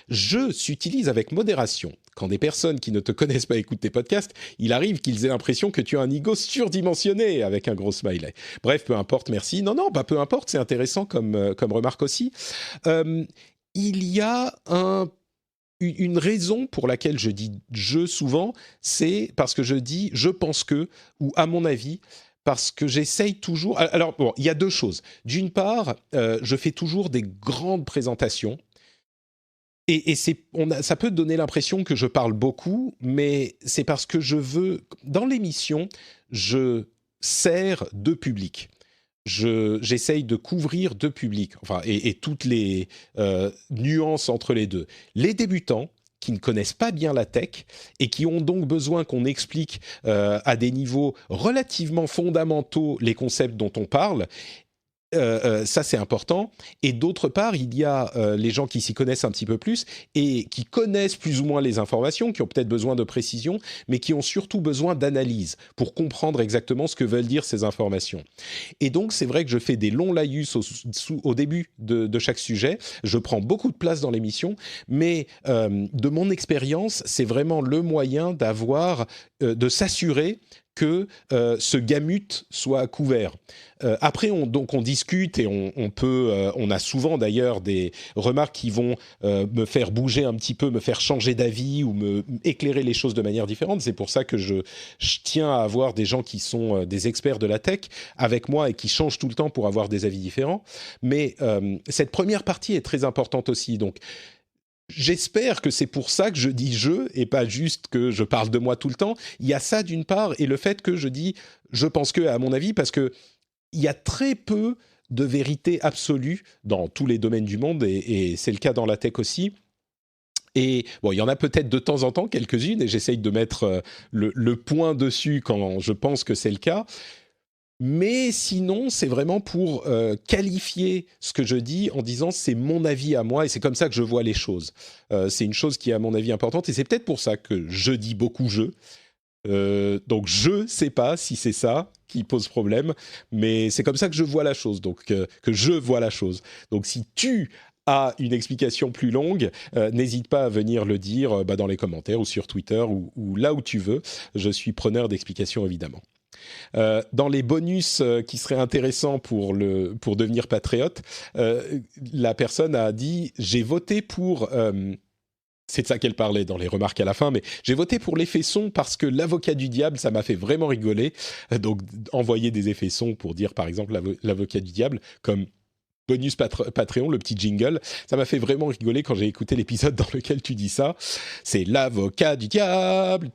Je s'utilise avec modération. Quand des personnes qui ne te connaissent pas écoutent tes podcasts, il arrive qu'ils aient l'impression que tu as un ego surdimensionné avec un gros smiley. Bref, peu importe, merci. Non, peu importe, c'est intéressant comme remarque aussi. Il y a une raison pour laquelle je dis « je » souvent, c'est parce que je dis « je pense que » ou « à mon avis », parce que j'essaye toujours... Alors, bon, il y a deux choses. D'une part, je fais toujours des grandes présentations. Et ça peut donner l'impression que je parle beaucoup, mais c'est parce que je veux... Dans l'émission, je sers deux publics. J'essaye de couvrir deux publics, et toutes les nuances entre les deux. Les débutants, qui ne connaissent pas bien la tech et qui ont donc besoin qu'on explique à des niveaux relativement fondamentaux les concepts dont on parle. Ça, c'est important. Et d'autre part, il y a les gens qui s'y connaissent un petit peu plus et qui connaissent plus ou moins les informations, qui ont peut-être besoin de précision, mais qui ont surtout besoin d'analyse pour comprendre exactement ce que veulent dire ces informations. Et donc, c'est vrai que je fais des longs laïus au début de chaque sujet. Je prends beaucoup de place dans l'émission, mais de mon expérience, c'est vraiment le moyen de s'assurer que ce gamut soit couvert. Après, on discute et on a souvent d'ailleurs des remarques qui vont me faire bouger un petit peu, me faire changer d'avis ou me éclairer les choses de manière différente. C'est pour ça que je tiens à avoir des gens qui sont des experts de la tech avec moi et qui changent tout le temps pour avoir des avis différents. Mais cette première partie est très importante aussi. Donc, j'espère que c'est pour ça que je dis « je » et pas juste que je parle de moi tout le temps. Il y a ça d'une part, et le fait que je dis « je pense que » à mon avis, parce qu'il y a très peu de vérité absolue dans tous les domaines du monde, et c'est le cas dans la tech aussi. Et bon, il y en a peut-être de temps en temps quelques-unes, et j'essaye de mettre le point dessus quand je pense que c'est le cas. Mais sinon, c'est vraiment pour qualifier ce que je dis en disant c'est mon avis à moi et c'est comme ça que je vois les choses. C'est une chose qui est à mon avis importante et c'est peut-être pour ça que je dis beaucoup je. Donc je sais pas si c'est ça qui pose problème, mais c'est comme ça que je vois la chose, donc que je vois la chose. Donc si tu as une explication plus longue, n'hésite pas à venir le dire dans les commentaires ou sur Twitter ou là où tu veux. Je suis preneur d'explications évidemment. Dans les bonus qui seraient intéressants pour devenir patriote, la personne a dit « j'ai voté pour… c'est de ça qu'elle parlait dans les remarques à la fin, mais j'ai voté pour l'effet son parce que l'avocat du diable, ça m'a fait vraiment rigoler. Donc, envoyer des effets son pour dire, par exemple, l'avocat du diable, comme… bonus Patreon, le petit jingle, ça m'a fait vraiment rigoler quand j'ai écouté l'épisode dans lequel tu dis ça. C'est l'avocat du diable,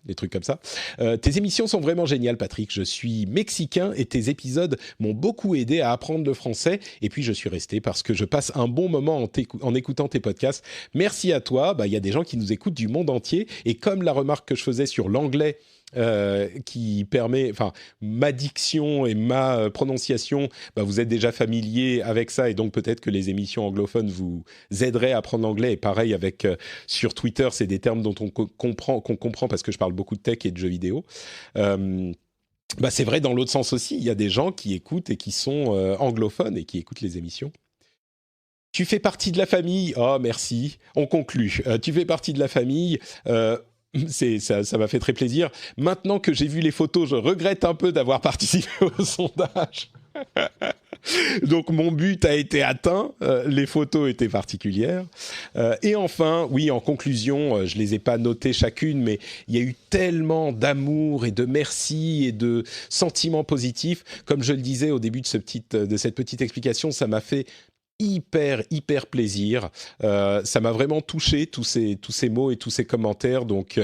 des trucs comme ça. Tes émissions sont vraiment géniales, Patrick. Je suis mexicain et tes épisodes m'ont beaucoup aidé à apprendre le français. Et puis, je suis resté parce que je passe un bon moment en écoutant tes podcasts. Merci à toi. Il y a des gens qui nous écoutent du monde entier. Et comme la remarque que je faisais sur l'anglais, qui permet, ma diction et ma prononciation, vous êtes déjà familier avec ça et donc peut-être que les émissions anglophones vous aideraient à apprendre l'anglais. Et pareil avec sur Twitter, c'est des termes dont qu'on comprend parce que je parle beaucoup de tech et de jeux vidéo. C'est vrai dans l'autre sens aussi, il y a des gens qui écoutent et qui sont anglophones et qui écoutent les émissions. Tu fais partie de la famille. Oh, merci. On conclut. Tu fais partie de la famille. Ça m'a fait très plaisir. Maintenant que j'ai vu les photos, je regrette un peu d'avoir participé au sondage. Donc mon but a été atteint, les photos étaient particulières. Et enfin, oui, en conclusion, je les ai pas notées chacune, mais il y a eu tellement d'amour et de merci et de sentiments positifs. Comme je le disais au début de cette petite explication, ça m'a fait hyper plaisir. Ça m'a vraiment touché, tous ces mots et tous ces commentaires. Donc,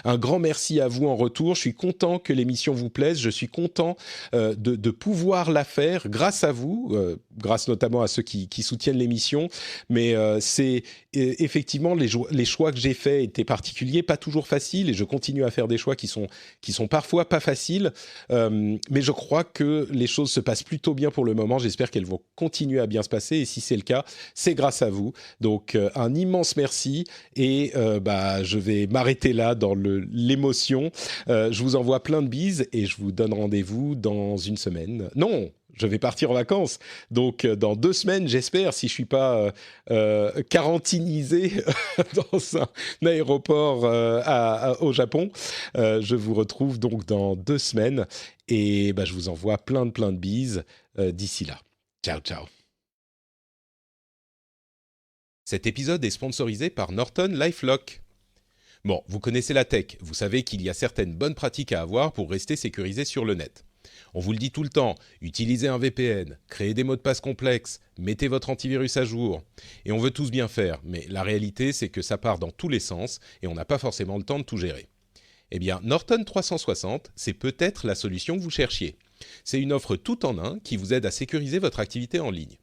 un grand merci à vous en retour. Je suis content que l'émission vous plaise. Je suis content de pouvoir la faire grâce à vous, grâce notamment à ceux qui soutiennent l'émission. Mais c'est effectivement les choix que j'ai faits étaient particuliers, pas toujours faciles, et je continue à faire des choix qui sont parfois pas faciles. Mais je crois que les choses se passent plutôt bien pour le moment. J'espère qu'elles vont continuer à bien se passer. Et si c'est le cas, c'est grâce à vous. Donc, un immense merci. Et je vais m'arrêter là dans l'émotion. Je vous envoie plein de bises et je vous donne rendez-vous dans une semaine. Non, je vais partir en vacances. Donc, dans 2 semaines, j'espère, si je ne suis pas quarantinisé dans un aéroport au Japon. Je vous retrouve donc dans 2 semaines. Et je vous envoie plein de bises d'ici là. Ciao, ciao. Cet épisode est sponsorisé par Norton LifeLock. Bon, vous connaissez la tech, vous savez qu'il y a certaines bonnes pratiques à avoir pour rester sécurisé sur le net. On vous le dit tout le temps, utilisez un VPN, créez des mots de passe complexes, mettez votre antivirus à jour. Et on veut tous bien faire, mais la réalité c'est que ça part dans tous les sens et on n'a pas forcément le temps de tout gérer. Eh bien, Norton 360, c'est peut-être la solution que vous cherchiez. C'est une offre tout en un qui vous aide à sécuriser votre activité en ligne.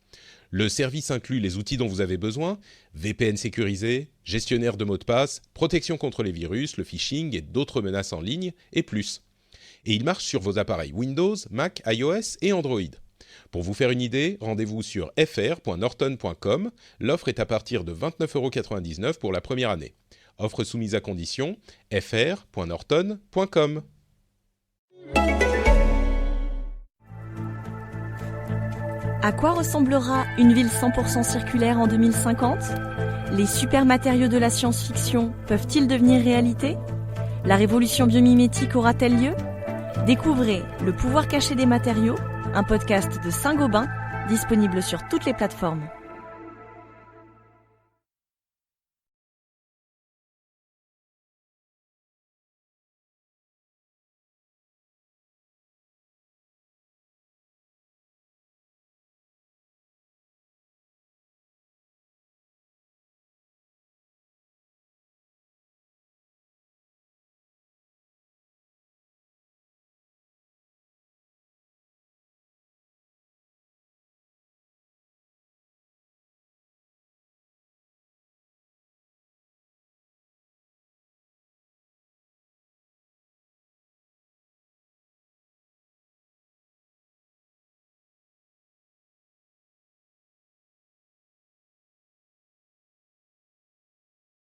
Le service inclut les outils dont vous avez besoin, VPN sécurisé, gestionnaire de mots de passe, protection contre les virus, le phishing et d'autres menaces en ligne, et plus. Et il marche sur vos appareils Windows, Mac, iOS et Android. Pour vous faire une idée, rendez-vous sur fr.norton.com. L'offre est à partir de 29,99 € pour la première année. Offre soumise à condition, fr.norton.com. À quoi ressemblera une ville 100% circulaire en 2050 ? Les super matériaux de la science-fiction peuvent-ils devenir réalité ? La révolution biomimétique aura-t-elle lieu ? Découvrez Le pouvoir caché des matériaux, un podcast de Saint-Gobain, disponible sur toutes les plateformes.